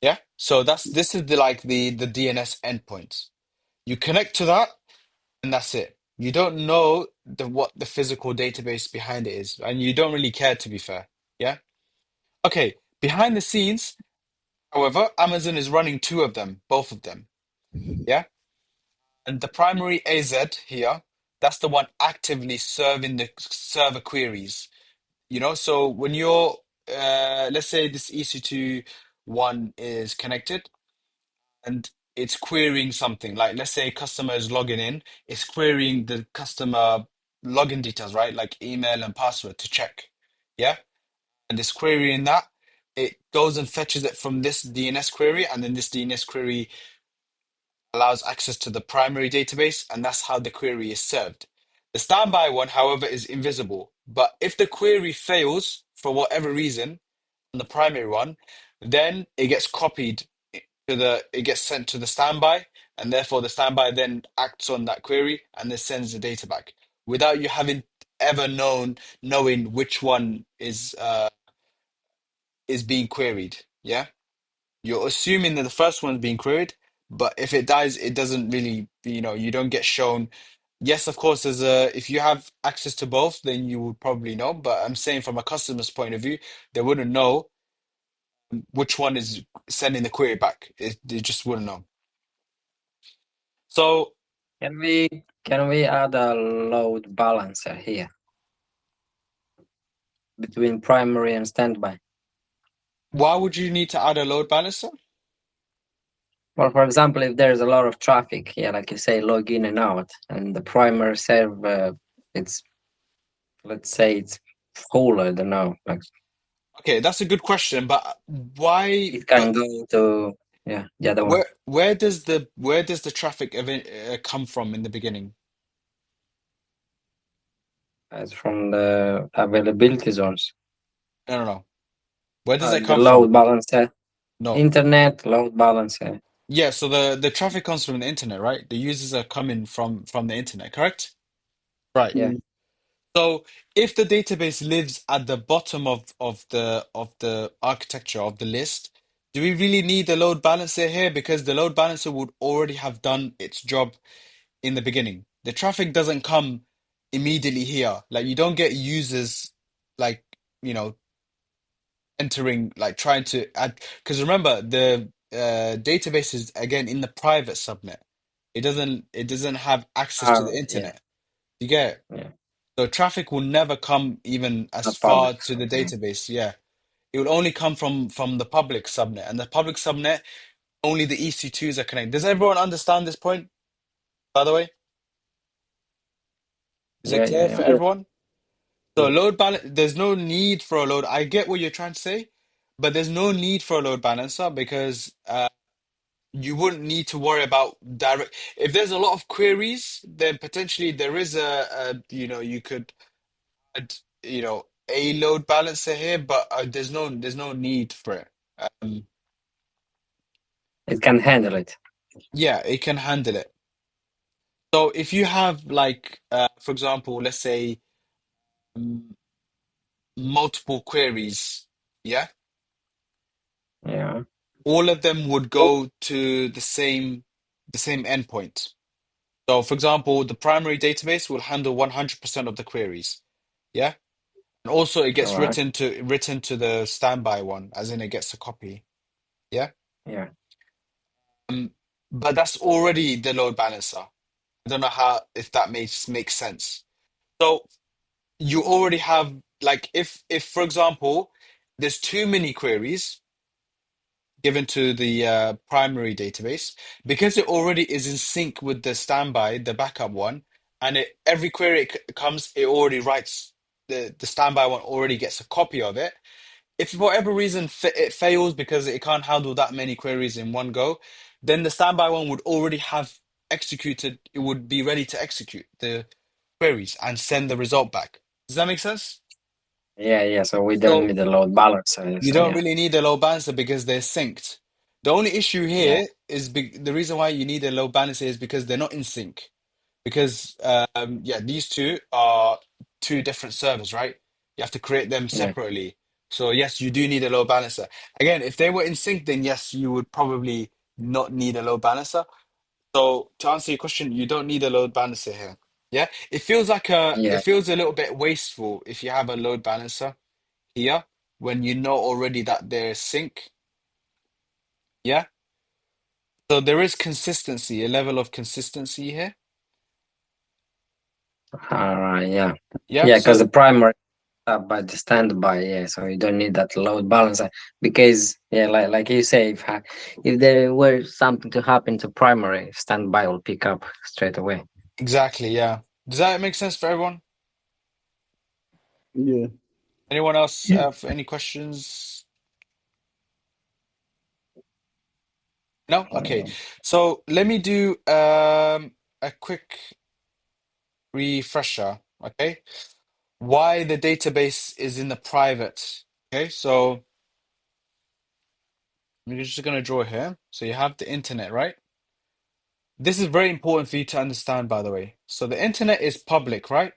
Yeah? So this is the DNS endpoint. You connect to that and that's it. You don't know what the physical database behind it is, and you don't really care to be fair. Yeah? Okay, behind the scenes, however, Amazon is running two of them, both of them. Yeah? And the primary AZ here, that's the one actively serving the server queries. So when you're, let's say this EC2 one is connected and it's querying something, like let's say customer is logging in, it's querying the customer login details, right? Like email and password to check. Yeah. And it's querying that. It goes and fetches it from this DNS query, and then this DNS query allows access to the primary database, and that's how the query is served. The standby one, however, is invisible. But if the query fails for whatever reason on the primary one, then it gets copied it gets sent to the standby, and therefore the standby then acts on that query and then sends the data back without you having ever knowing which one is being queried. Yeah. You're assuming that the first one's being queried, but if it dies, it doesn't really, you don't get shown. Yes, of course, if you have access to both, then you would probably know. But I'm saying from a customer's point of view, they wouldn't know which one is sending the query back. They just wouldn't know. So Can we add a load balancer here between primary and standby? why would you need to add a load balancer? Well, for example, if there's a lot of traffic, yeah, like you say, log in and out, and the primary server, let's say it's full, I don't know, like Okay, that's a good question, but why? it can go to, yeah, the other one. Where does the traffic event come from in the beginning? It's from the availability zones. I don't know. Where does it The come from? load balancer, No. internet load balancer. Yeah, so the traffic comes from the internet, right? The users are coming from the internet, correct? Right. Yeah, Mm. So if the database lives at the bottom of the architecture of the list, do we really need the load balancer here? Because the load balancer would already have done its job in the beginning. The traffic doesn't come immediately here. Like you don't get users like, you know, entering, like trying to add, because remember the database is again in the private subnet. It doesn't have access to the yeah, internet. You get it? yeah, So traffic will never come even as not far public. to the Yeah. database. Yeah. It will only come from the public subnet. And the public subnet, only the EC2s are connected. Does everyone understand this point, by the way? Is it Yeah, clear yeah, for yeah. Yeah. everyone? So load balance, there's no need for a load. I get what you're trying to say, but there's no need for a load balancer because you wouldn't need to worry about direct. If there's a lot of queries, then potentially there is you could add, a load balancer here, but there's no need for it. Um, It can handle it. yeah, it can handle it. So if you have like, for example, let's say um, multiple queries, yeah, Yeah, all of them would go to the same endpoint. So, for example, the primary database will handle 100% of the queries. Yeah. And also it all gets right. written to the standby one, as in it gets a copy. Yeah. Yeah, Um, but that's already the load balancer. I don't know how if that makes sense. So you already have like if for example there's too many queries given to the primary database because it already is in sync with the standby, the backup one, and every query comes, it already writes the standby one already gets a copy of it. If for whatever reason it fails because it can't handle that many queries in one go, then the standby one would already have executed. It would be ready to execute the queries and send the result back. Does that make sense? yeah. So we don't So need a load balancer. you So don't yeah, really need a load balancer because they're synced. The only issue yeah, here is the reason why you need a load balancer is because they're not in sync. Because yeah, these two are two different servers, right? You have to create them Yeah. separately. So yes, you do need a load balancer. Again, if they were in sync, then yes, you would probably not need a load balancer. So to answer your question, you don't need a load balancer here. Yeah, it Yeah. feels a little bit wasteful if you have a load balancer here when you know already that they're sync. Yeah. So there is consistency, a level of consistency here. All right. Yeah. Yeah. Yeah, because So the primary by the standby, yeah, so you don't need that load balancer because yeah, like you say, if there were something to happen to primary, standby will pick up straight away. exactly, yeah. Does that make sense for everyone? Yeah. Anyone else Yeah. have any questions? No? Okay. So let me do a quick refresher, okay? Why the database is in the private. Okay, so I'm just gonna draw here. So you have the internet, right? This is very important for you to understand, by the way. So the internet is public, right?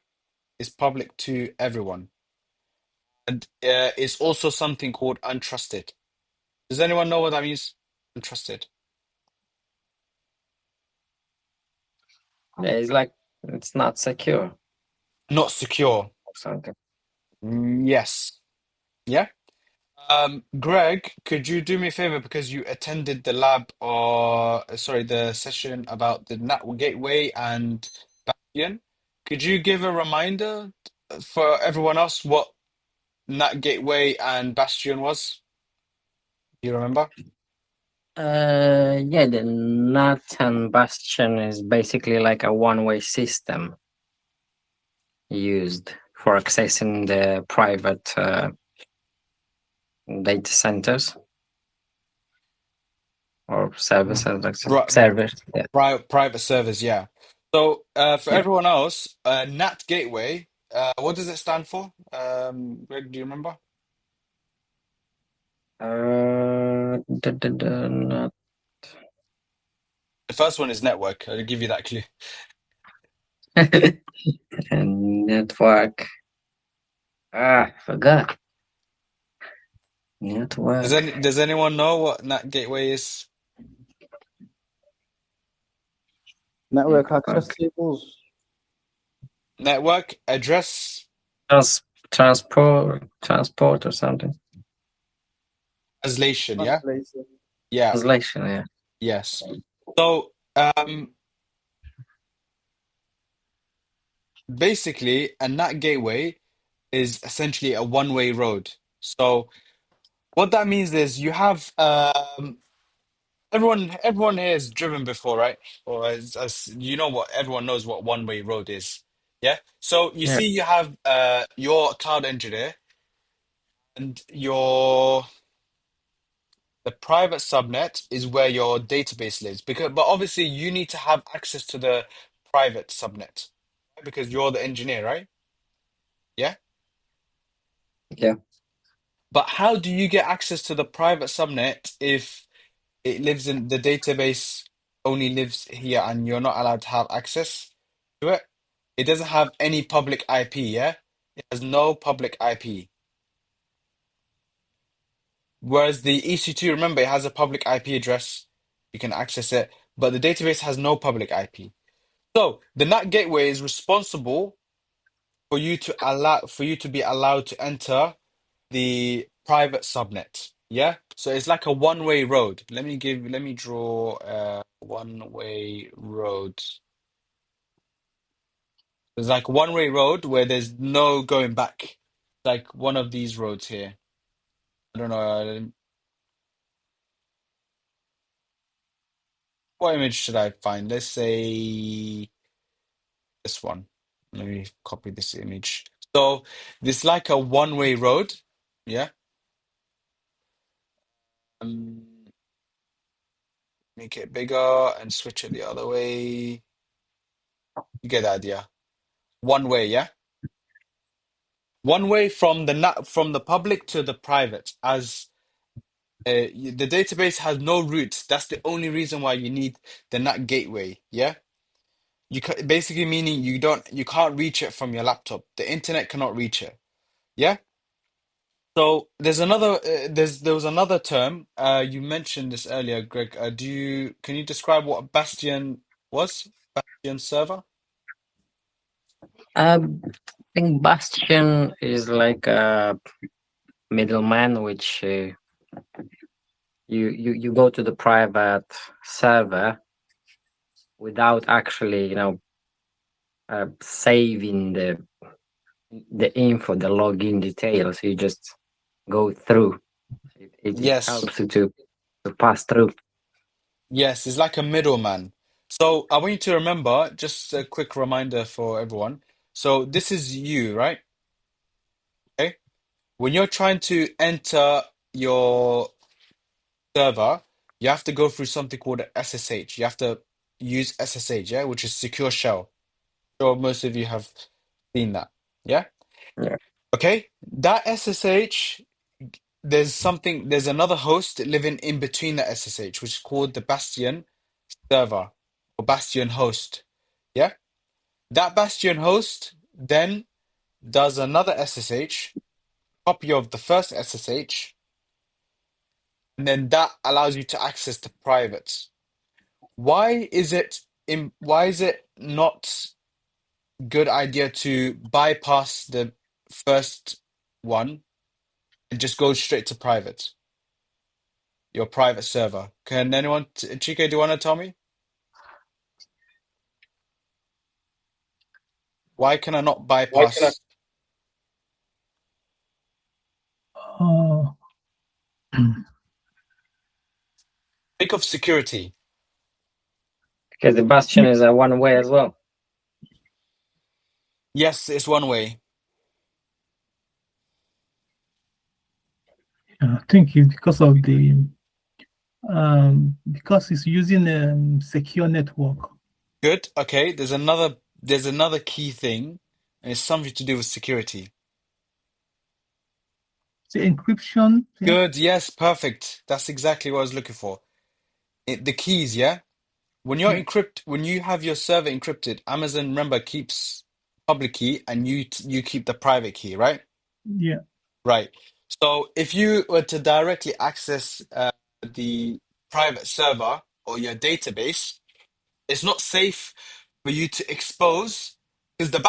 It's public to everyone. And it's also something called untrusted. Does anyone know what that means? Untrusted. Yeah, it's like it's not secure Not secure. or something. Yes. Yeah. Greg, could you do me a favor because you attended the lab or sorry, the session about the NAT gateway and Bastion? Could you give a reminder for everyone else what NAT gateway and Bastion was? Do you remember? Yeah, the nut and bastion is basically like a one-way system used for accessing the private data centers or services, like Right, servers. Yeah. private servers, yeah. So for Yeah. everyone else, NAT gateway, what does it stand for? Greg, do you remember? Nut. The first one is network. I'll give you that clue. And network. Forgot. Network. Does anyone know what NAT gateway is? Network access Network. tables. Network address Trans- transport or something. translation, yeah? Translation. Yeah, Translation, yeah. yes. So basically a NAT gateway is essentially a one-way road. So what that means is you have everyone here has driven before, right? Or as you know what everyone knows what one-way road is. Yeah. So you Yeah. see you have your cloud engineer and your the private subnet is where your database lives but obviously you need to have access to the private subnet right? Because you're the engineer, right? Yeah. Yeah. But how do you get access to the private subnet if it lives in the database only lives here and you're not allowed to have access to it? It doesn't have any public IP, yeah? It has no public IP. Whereas the EC2, remember, it has a public IP address. You can access it, but the database has no public IP. So the NAT gateway is responsible for you to be allowed to enter the private subnet. Yeah. So it's like a one-way road. Let me draw a one-way road. There's like one-way road where there's no going back. Like one of these roads here. I don't know. What image should I find? Let's say this one. Let me copy this image. So this like a one-way road. Yeah. Um, make it bigger and switch it the other way. You get the idea. One way, yeah? One way from from the public to the private. As the database has no roots. That's the only reason why you need the NAT gateway, yeah? Basically meaning you can't reach it from your laptop. The internet cannot reach it. Yeah. So there was another term. You mentioned this earlier, Greg. Can you describe what a bastion was? Bastion server? I think Bastion is like a middleman, which you go to the private server without actually, saving the info, the login details. You just go through. It Yes. helps you to pass through. Yes, it's like a middleman. So I want you to remember, just a quick reminder for everyone. So this is you, right? Okay. When you're trying to enter your server, you have to go through something called a SSH. You have to use SSH, yeah, which is secure shell. Sure, most of you have seen that. Yeah? Yeah. Okay. That SSH, there's another host living in between the SSH, which is called the Bastion server or Bastion host. Yeah? That Bastion host then does another SSH, copy of the first SSH, and then that allows you to access the privates. Why is it not good idea to bypass the first one and just go straight to private, your private server? Can anyone, Chike, do you want to tell me? Why can I not Why cannot? bypass? Uh, Think of security. Because the Bastion is a one way as well. Yes, it's one way. I think it's because of because it's using secure network. Good. Okay, there's another key thing, and it's something to do with security. The encryption, yeah, Good. Yes, perfect. That's exactly what I was looking for. The keys, yeah? yeah, When you have your server encrypted, Amazon, remember, keeps public key and you keep the private key, right? yeah, Right. So if you were to directly access the private server or your database, it's not safe for you to expose because the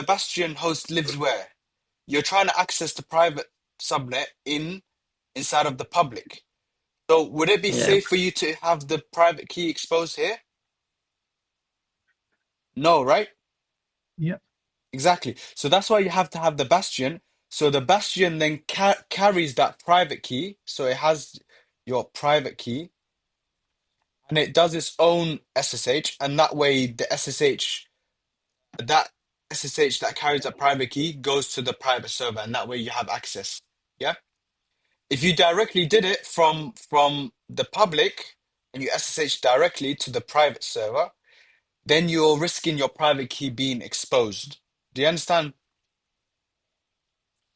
Bastion host lives where? You're trying to access the private subnet inside of the public. So would it be Yeah. safe for you to have the private key exposed here? No, right? yeah. Exactly. So that's why you have to have the Bastion. So the Bastion then carries that private key. So it has your private key and it does its own SSH. And that way that SSH that carries a private key goes to the private server. And that way you have access. Yeah. If you directly did it from the public and you SSH directly to the private server, then you're risking your private key being exposed. Do you understand?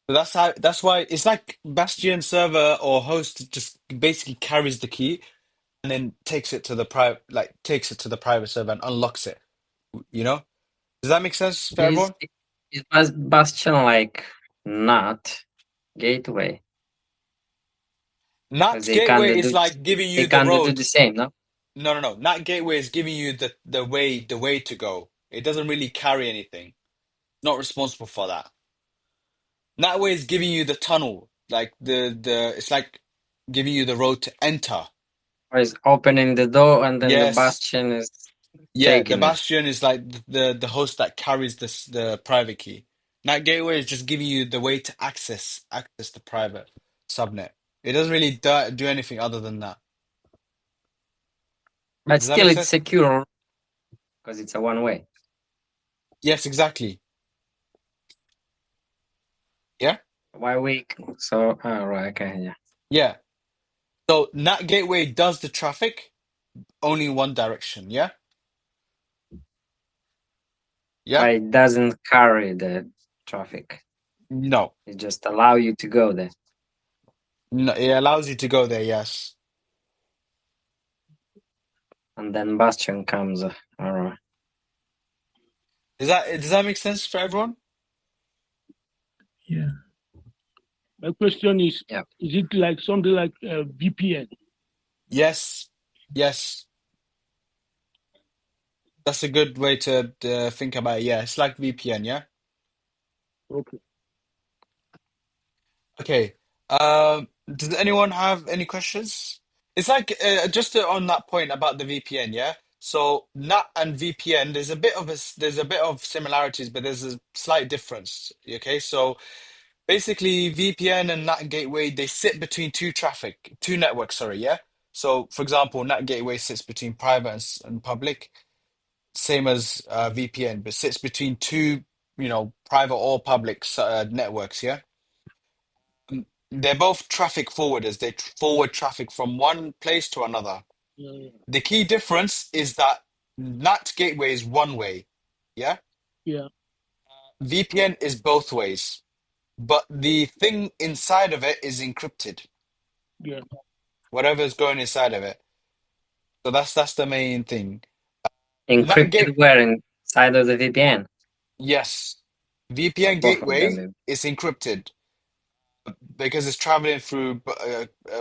So that's why it's like Bastion server or host just basically carries the key and then takes it to the private server and unlocks it. You know? Does that make sense for Is everyone? Bastion like not gateway? Because NAT gateway is like giving they you the can do road. the same, no? No, no, no. NAT gateway is giving you the way to go. It doesn't really carry anything. Not responsible for that. NAT way is giving you the tunnel. Like the it's like giving you the road to enter. Or is opening the door and then the Yes. Bastion is Yeah, the taking it. Bastion is like the host that carries the private key. NAT gateway is just giving you the way to access the private subnet. It doesn't really do anything other than that. But Does that still, make it's sense? secure because it's a one way. Yes, exactly. Yeah? Why we? So, right, okay, yeah. Yeah. So NAT gateway does the traffic only in one direction. Yeah? Yeah? But it doesn't carry the traffic. No. It just allow you to go there. No, it allows you to go there, yes. And then Bastion comes. All right. Does that make sense for everyone? Yeah. My question is Yeah. it like something like VPN? Yes, yes, that's a good way to think about it. Yeah, it's like VPN, yeah? Okay. Okay. Does anyone have any questions? It's like on that point about the VPN, yeah? So NAT and VPN, there's a bit of similarities, but there's a slight difference. Okay, so basically VPN and NAT gateway, they sit between two networks, sorry, yeah? So for example, NAT gateway sits between private and public, same as VPN, but sits between two, private or public networks, yeah? They're both traffic forwarders. They forward traffic from one place to another. Yeah, The key difference is that NAT gateway is one way, yeah? yeah, VPN is both ways, but the thing inside of it is encrypted, yeah, whatever's going inside of it. So that's the main thing. NAT gate, Encrypted where inside of the VPN? yes. VPN Both of gateway them. is encrypted because it's traveling through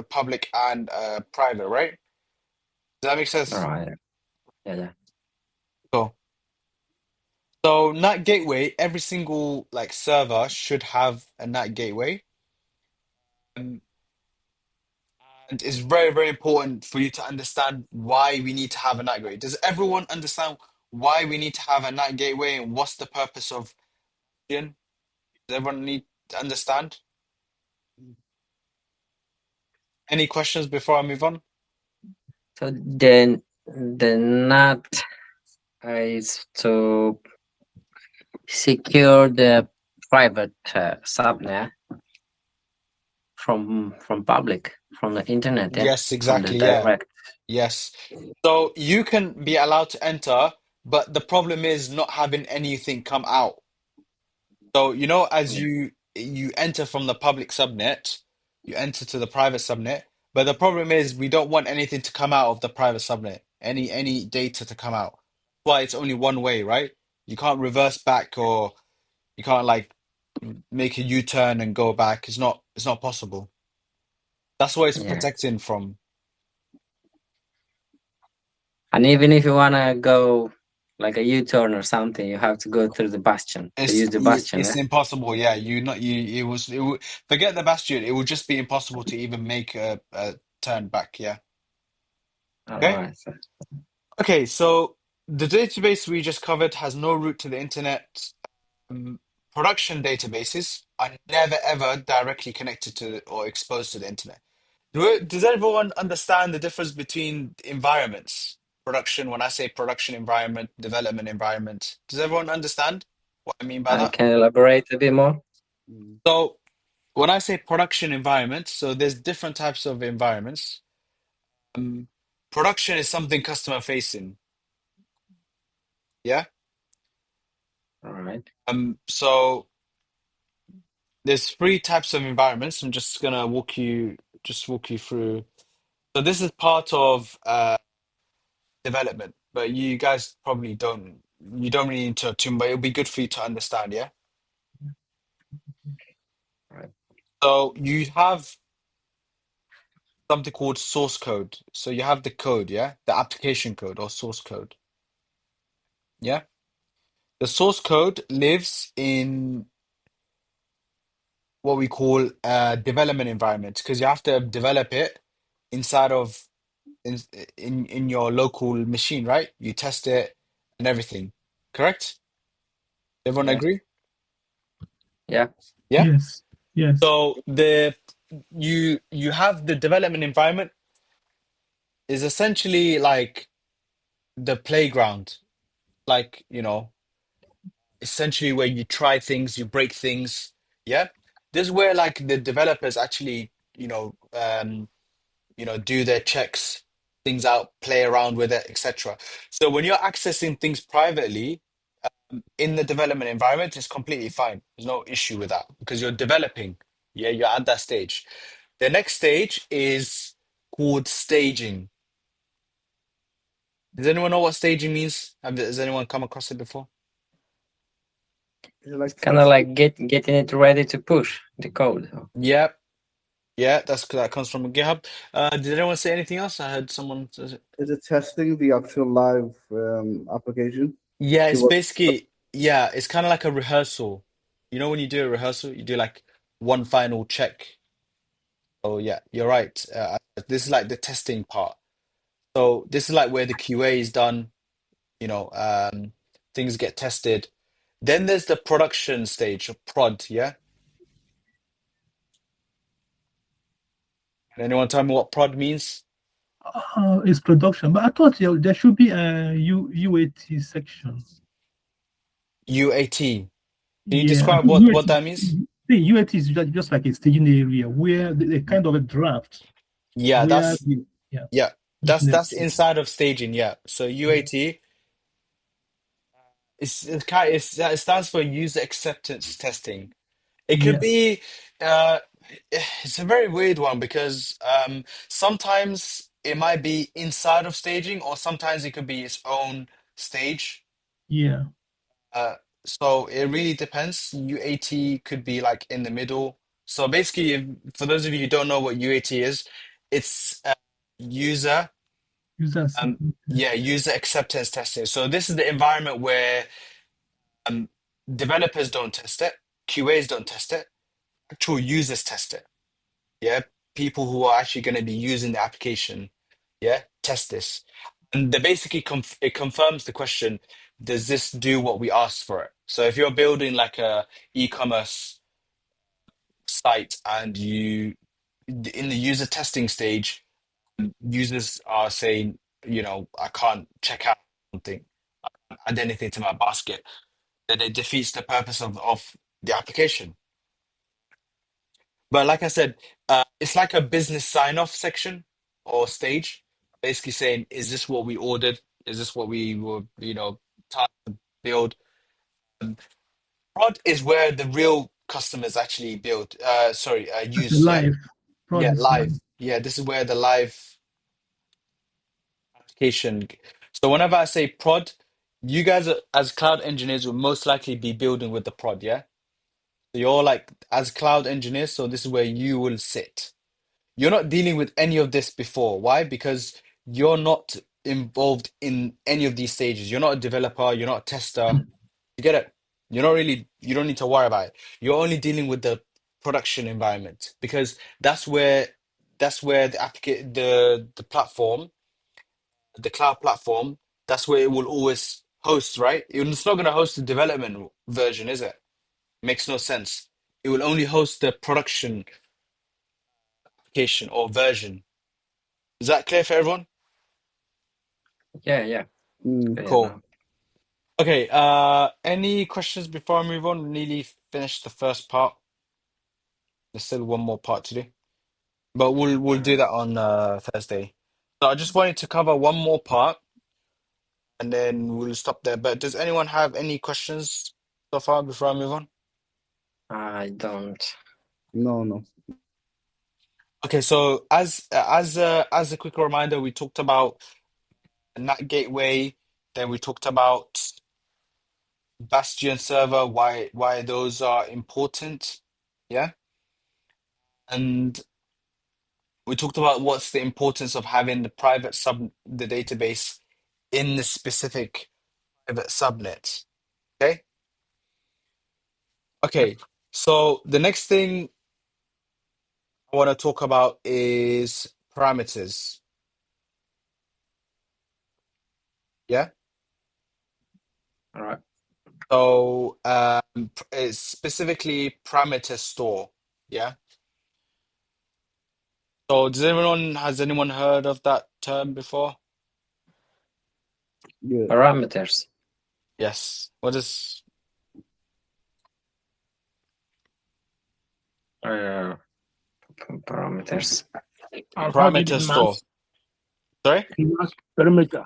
public and private, right? Does that make All sense? right. Yeah, yeah. Cool. So NAT gateway, every single like server should have a NAT gateway. Um, and it's very, very important for you to understand why we need to have a NAT gateway. Does everyone understand why we need to have a NAT gateway and what's the purpose of it? Does everyone need to understand? Any questions before I move on? So the NAT is to secure the private subnet from public, from the internet, yeah, Yes, from the exactly. Yeah. direct. Yes. So you can be allowed to enter, but the problem is not having anything come out. So, as Yeah. you enter from the public subnet, you enter to the private subnet, but the problem is we don't want anything to come out of the private subnet, any data to come out. That's why it's only one way, right? You can't reverse back or you can't like make a U-turn and go back. It's not possible. That's what it's Yeah. protecting from. And even if you wanna go like a U-turn or something, you have to go through the bastion to use the bastion, It's yeah? impossible. Yeah, you not you it would forget the bastion. It would just be impossible to even make a turn back. Yeah. All Okay. right. So, Okay, so the database we just covered has no route to the internet. Production databases are never ever directly connected to or exposed to the internet. Does everyone understand the difference between environments? Production, when I say production environment, development environment, does everyone understand what I mean by I that? can elaborate a bit more. Mm. So when I say production environment, so there's different types of environments. Um, Production is something customer facing. Yeah. All right. So there's three types of environments. I'm just gonna walk you through. So this is part of development, but you guys probably don't really need to tune, but it'll be good for you to understand, yeah? Right. So you have something called source code. So you have the code, yeah? The application code or source code. Yeah? The source code lives in what we call a development environment because you have to develop it inside of in in your local machine, right? You test it and everything. Correct? Everyone Yeah. agree? Yeah. Yeah? Yes. Yes. So you have the development environment is essentially like the playground, like, essentially where you try things, you break things. Yeah. This is where like the developers actually, do their checks, things out, play around with it, etc. So when you're accessing things privately in the development environment, it's completely fine. There's no issue with that because you're developing. Yeah, you're at that stage. The next stage is called staging. Does anyone know what staging means? Has anyone come across it before? Is it like Kind of testing? like getting it ready to push the code. Yeah, yeah, that comes from GitHub. Did anyone say anything else? I heard someone says it. Is it testing the actual live application? Yeah, See it's what? basically yeah, it's kind of like a rehearsal. You know when you do a rehearsal, you do like one final check. Oh yeah, you're right. This is like the testing part. So this is like where the QA is done, you know, things get tested. Then there's the production stage, or prod, yeah? Can anyone tell me what prod means? It's production, but I thought there should be a UAT section. UAT. Can you Yeah, I describe think what UAT, that means? the UAT is just like a staging area where the kind of a draft Yeah, where that's the yeah yeah, business. that's inside of staging, yeah. So Yeah, UAT it stands for user acceptance testing. It could yeah, be uh it's a very weird one because sometimes it might be inside of staging or sometimes it could be its own stage. yeah. Uh so it really depends. UAT could be like in the middle. So basically for those of you who don't know what UAT is, it's user User acceptance yeah, test. user acceptance testing. So this is the environment where um developers don't test it, QAs don't test it, actual users test it. Yeah, people who are actually going to be using the application, yeah, test this. And they basically it confirms the question, does this do what we asked for it? So if you're building like a e-commerce site and you in the user testing stage, users are saying, you know, I can't check out something, add anything to my basket, then it defeats the purpose of the application. But like I said, it's like a business sign-off section or stage, basically saying, is this what we ordered? Is this what we were, you know, tasked to build? Um, Prod is where the real customers actually build, That's a use, yeah? live Yeah, produce live. live. Yeah, this is where the live application. So whenever I say prod, you guys as cloud engineers will most likely be building with the prod, yeah? So you're like as cloud engineers, so this is where you will sit. You're not dealing with any of this before. Why? Because you're not involved in any of these stages. You're not a developer, you're not a tester. You get it? You don't need to worry about it. You're only dealing with the production environment because that's where the platform, the cloud platform, that's where it will always host, right? It's not going to host the development version, is it? Makes no sense. It will only host the production application or version. Is that clear for everyone? Yeah, yeah. Mm. Clear Cool. now. Okay, any questions before I move on? We nearly finished the first part. There's still one more part to do, but we'll do Uh, that on Thursday. So I just wanted to cover one more part and then we'll stop there. But does anyone have any questions so far before I move on? I don't. No, no. Okay, so as a quick reminder, we talked about NAT gateway, then we talked about Bastion server, why those are important. Yeah. And we talked about what's the importance of having the database in the specific private subnet. Okay. Okay. So the next thing I want to talk about is parameters. Yeah. All right. So it's specifically parameter store. Yeah. So has anyone heard of that term before? Yeah. Parameters. Yes. What is Uh, Parameters. I've heard it parameter in store? mass, Sorry? perimeter.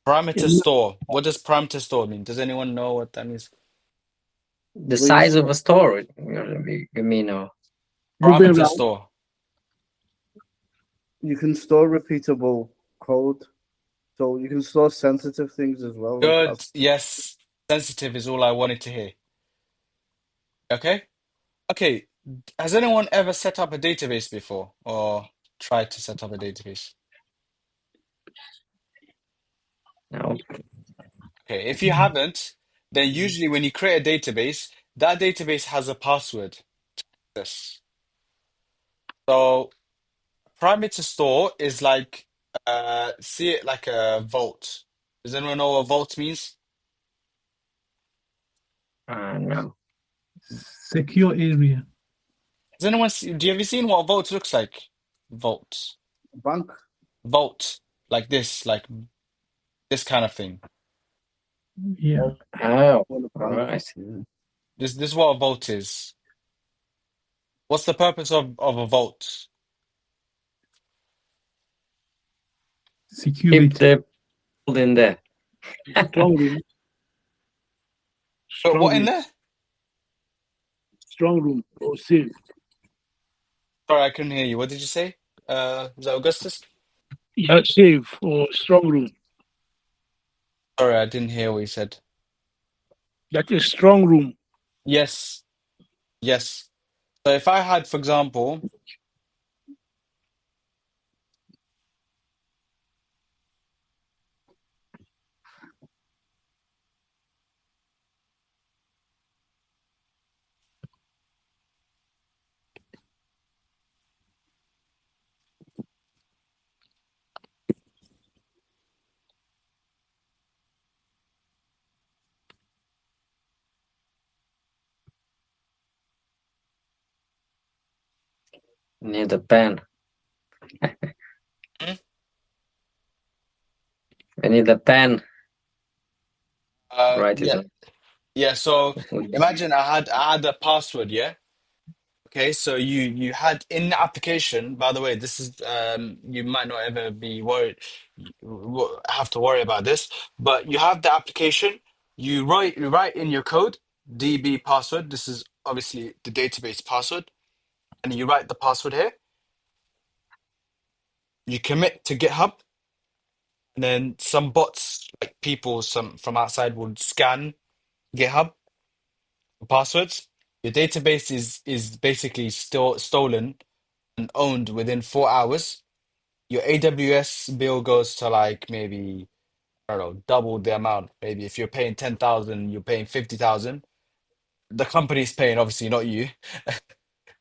Parameter In store. What does parameter store mean? Does anyone know what that means? The Well, you, size of a store. You mean, moving Parameter around. store. you can store repeatable code, so you can store sensitive things as well. Like Good. that's Yes. Sensitive is all I wanted to hear. Okay? Okay. Has anyone ever set up a database before or tried to set up a database? No. Okay, if you haven't, then usually when you create a database, that database has a password. This. So parameter store is like see it like a vault. Does anyone know what vault means? No. Secure area. Has anyone do you ever seen what a vault looks like? Vault. Bank. Vault. Like this kind of thing. Yeah. Oh, Well, all bank. right. Yeah. This is what a vault is. What's the purpose of a vault? Keep Security. the gold in there. Strong room. But Strong what in room. there? Strong room or safe. Sorry, I couldn't hear you. What did you say? Was that Augustus? Yeah, safe or strong room. Sorry, I didn't hear what you said. That is strong room. Yes, yes. So if I had, for example, Need a pen. hmm? We need a pen. Write it Yeah, down. yeah. So imagine I had a password, yeah. Okay, so you had in the application. By the way, this is you might not ever be worried, have to worry about this, but you have the application. You write in your code DB password. This is obviously the database password, and you write the password here. You commit to GitHub, and then some bots, like people, some from outside, would scan GitHub for passwords. Your database is basically still stolen and owned within 4 hours. Your AWS bill goes to like maybe, I don't know, double the amount. Maybe if you're paying 10,000, you're paying 50,000. The company's paying, obviously, not you,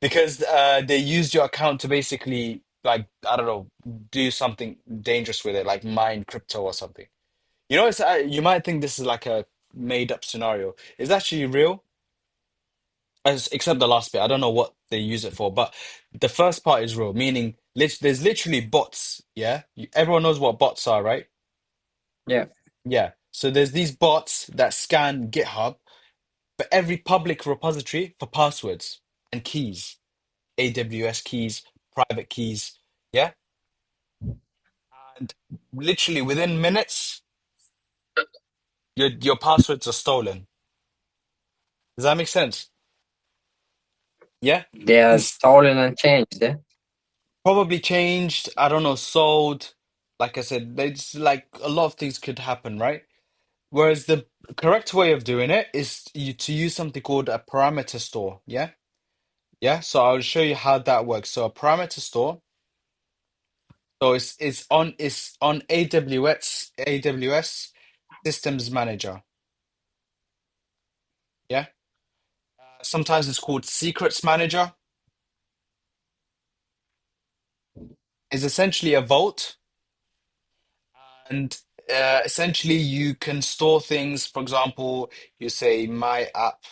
because they used your account to basically, like, I don't know, do something dangerous with it, like mine crypto or something. You might think this is like a made up scenario. It's actually real, except the last bit. I don't know what they use it for, but the first part is real, meaning there's literally bots. Yeah, everyone knows what bots are, right? Yeah. Yeah. So there's these bots that scan GitHub for every public repository for passwords and keys, AWS keys, private keys. Yeah, and literally within minutes, your passwords are stolen. Does that make sense? Yeah. They are stolen and changed. Yeah. Probably changed, I don't know, sold. Like I said, it's like a lot of things could happen, right? Whereas the correct way of doing it is to use something called a parameter store. Yeah. Yeah. So I'll show you how that works. So a parameter store. So it's on AWS Systems Manager. Yeah. Sometimes it's called Secrets Manager. It's essentially a vault, and essentially you can store things. For example, you say my app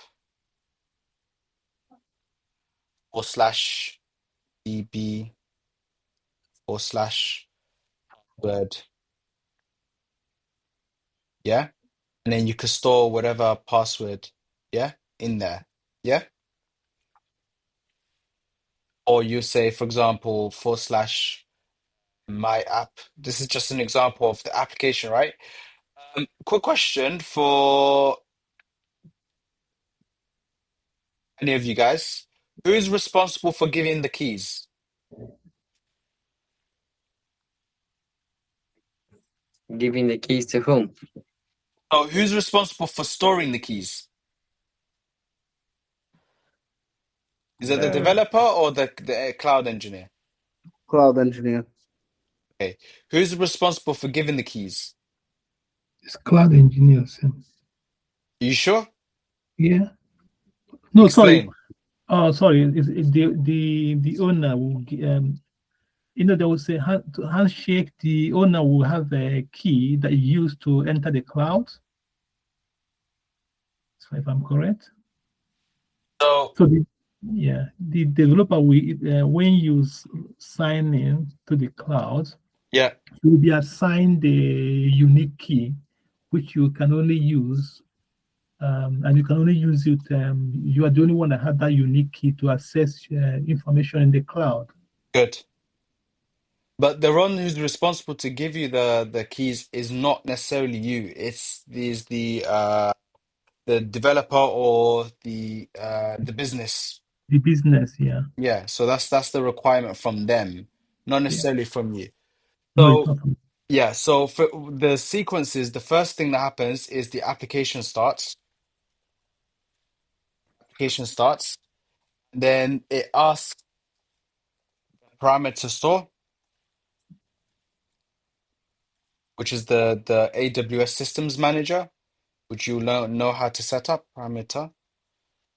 or slash db or slash word, yeah, and then you can store whatever password, yeah, in there, yeah. Or you say, for example, forward slash my app. This is just an example of the application, right? Quick question for any of you guys: who is responsible for giving the keys? Giving the keys to whom? Oh, who's responsible for storing the keys? Is it the Uh, developer or the cloud engineer? Cloud engineer. Okay. Who's responsible for giving the keys? It's cloud engineers. Are you sure? Yeah. No, sorry. Explain. Oh, sorry. The owner will they will say to handshake. The owner will have a key that you use to enter the cloud. So if I'm correct. So, So the developer will when you sign in to the cloud, yeah, you will be assigned a unique key, which you can only use, and you can only use it. You are the only one that has that unique key to access information in the cloud. good. But the one who's responsible to give you the keys is not necessarily you. It's the developer or the business. The business, yeah, Yeah, so that's the requirement from them, not yeah. necessarily from you. No, it's So not. yeah, so for the sequences, the first thing that happens is the application starts. Application starts, then it asks parameter store, which is the AWS Systems Manager, which you know how to set up parameter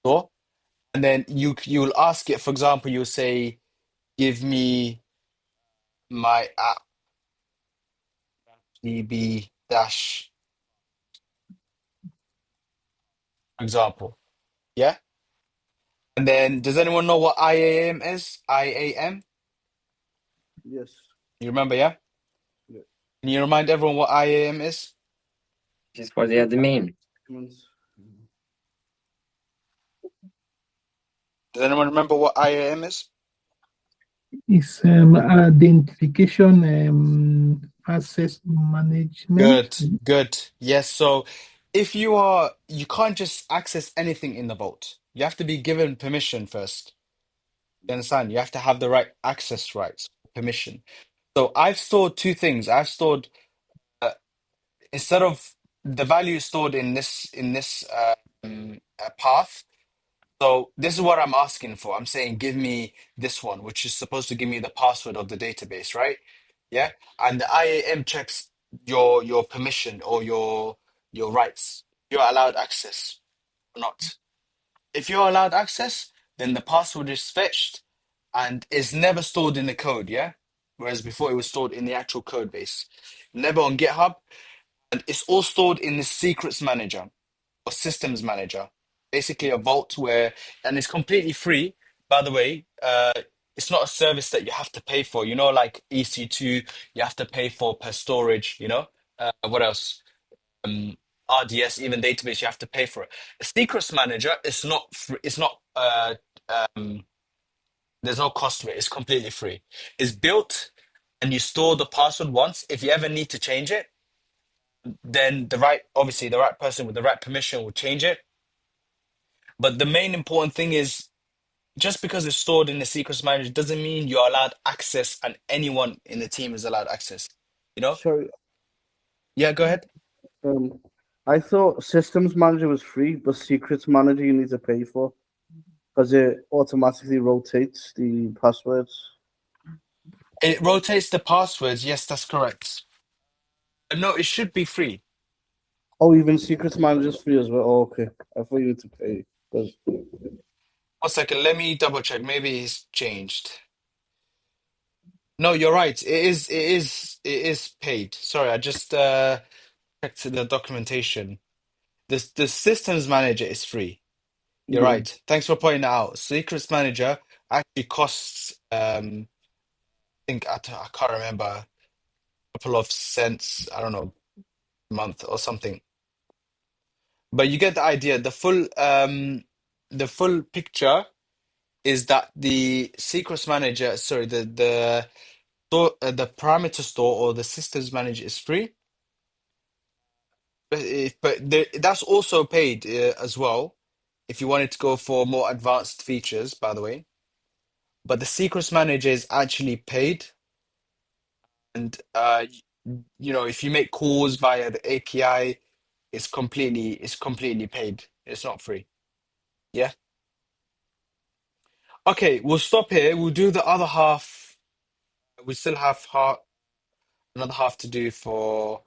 store, and then you'll ask it. For example, you'll say, "Give me my app db dash," for example. Yeah, and then does anyone know what IAM is? IAM? Yes. You remember? Yeah. Yeah. Can you remind everyone what IAM is? just for the admin. Documents. Does anyone remember what IAM is? It's identification, access management. Good, good. Yes, so if you can't just access anything in the vault. You have to be given permission first. You understand? You have to have the right access rights, permission. So I've stored two things. I've stored instead of the value stored in this path. So this is what I'm asking for. I'm saying give me this one, which is supposed to give me the password of the database, right? Yeah. And the IAM checks your permission or your rights. You're allowed access or not. If you're allowed access, then the password is fetched and is never stored in the code, yeah? Whereas before it was stored in the actual code base. Never on GitHub. And it's all stored in the secrets manager or systems manager, basically a vault where, and it's completely free, by the way. It's not a service that you have to pay for. You know, like EC2, you have to pay for per storage, you know? What else? RDS, even database, you have to pay for it. A secrets manager is not free, it's not, um, there's no cost to it. It's completely free. It's built and you store the password once. If you ever need to change it, then obviously the right person with the right permission will change it. But the main important thing is just because it's stored in the secrets manager doesn't mean you're allowed access and anyone in the team is allowed access. You know? Sorry. Yeah, go ahead. Um, I thought Systems Manager was free, but Secrets Manager you need to pay for because it automatically rotates the passwords. It rotates the passwords. Yes, that's correct. No, it should be free. Oh, even Secrets Manager is free as well. Oh, okay. I thought you had to pay. 'Cause- 1 second, let me double check. Maybe it's changed. No, you're right. It is paid. Sorry, I just checked the documentation. The systems manager is free. You're yeah. right. Thanks for pointing that out. Secrets manager actually costs I think I can't remember, a couple of cents, I don't know, a month or something. But you get the idea. The full picture is that the secrets manager, sorry, the parameter store or the systems manager is free, but that's also paid as well if you wanted to go for more advanced features, by the way. But the secrets manager is actually paid, and if you make calls via the API, it's completely paid. It's not free. Yeah. Okay, we'll stop here. We'll do the other half. We still have another half to do for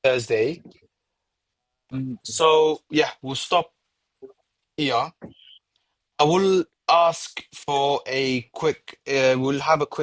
Thursday. So yeah, we'll stop here. I will ask for a quick. We'll have a quick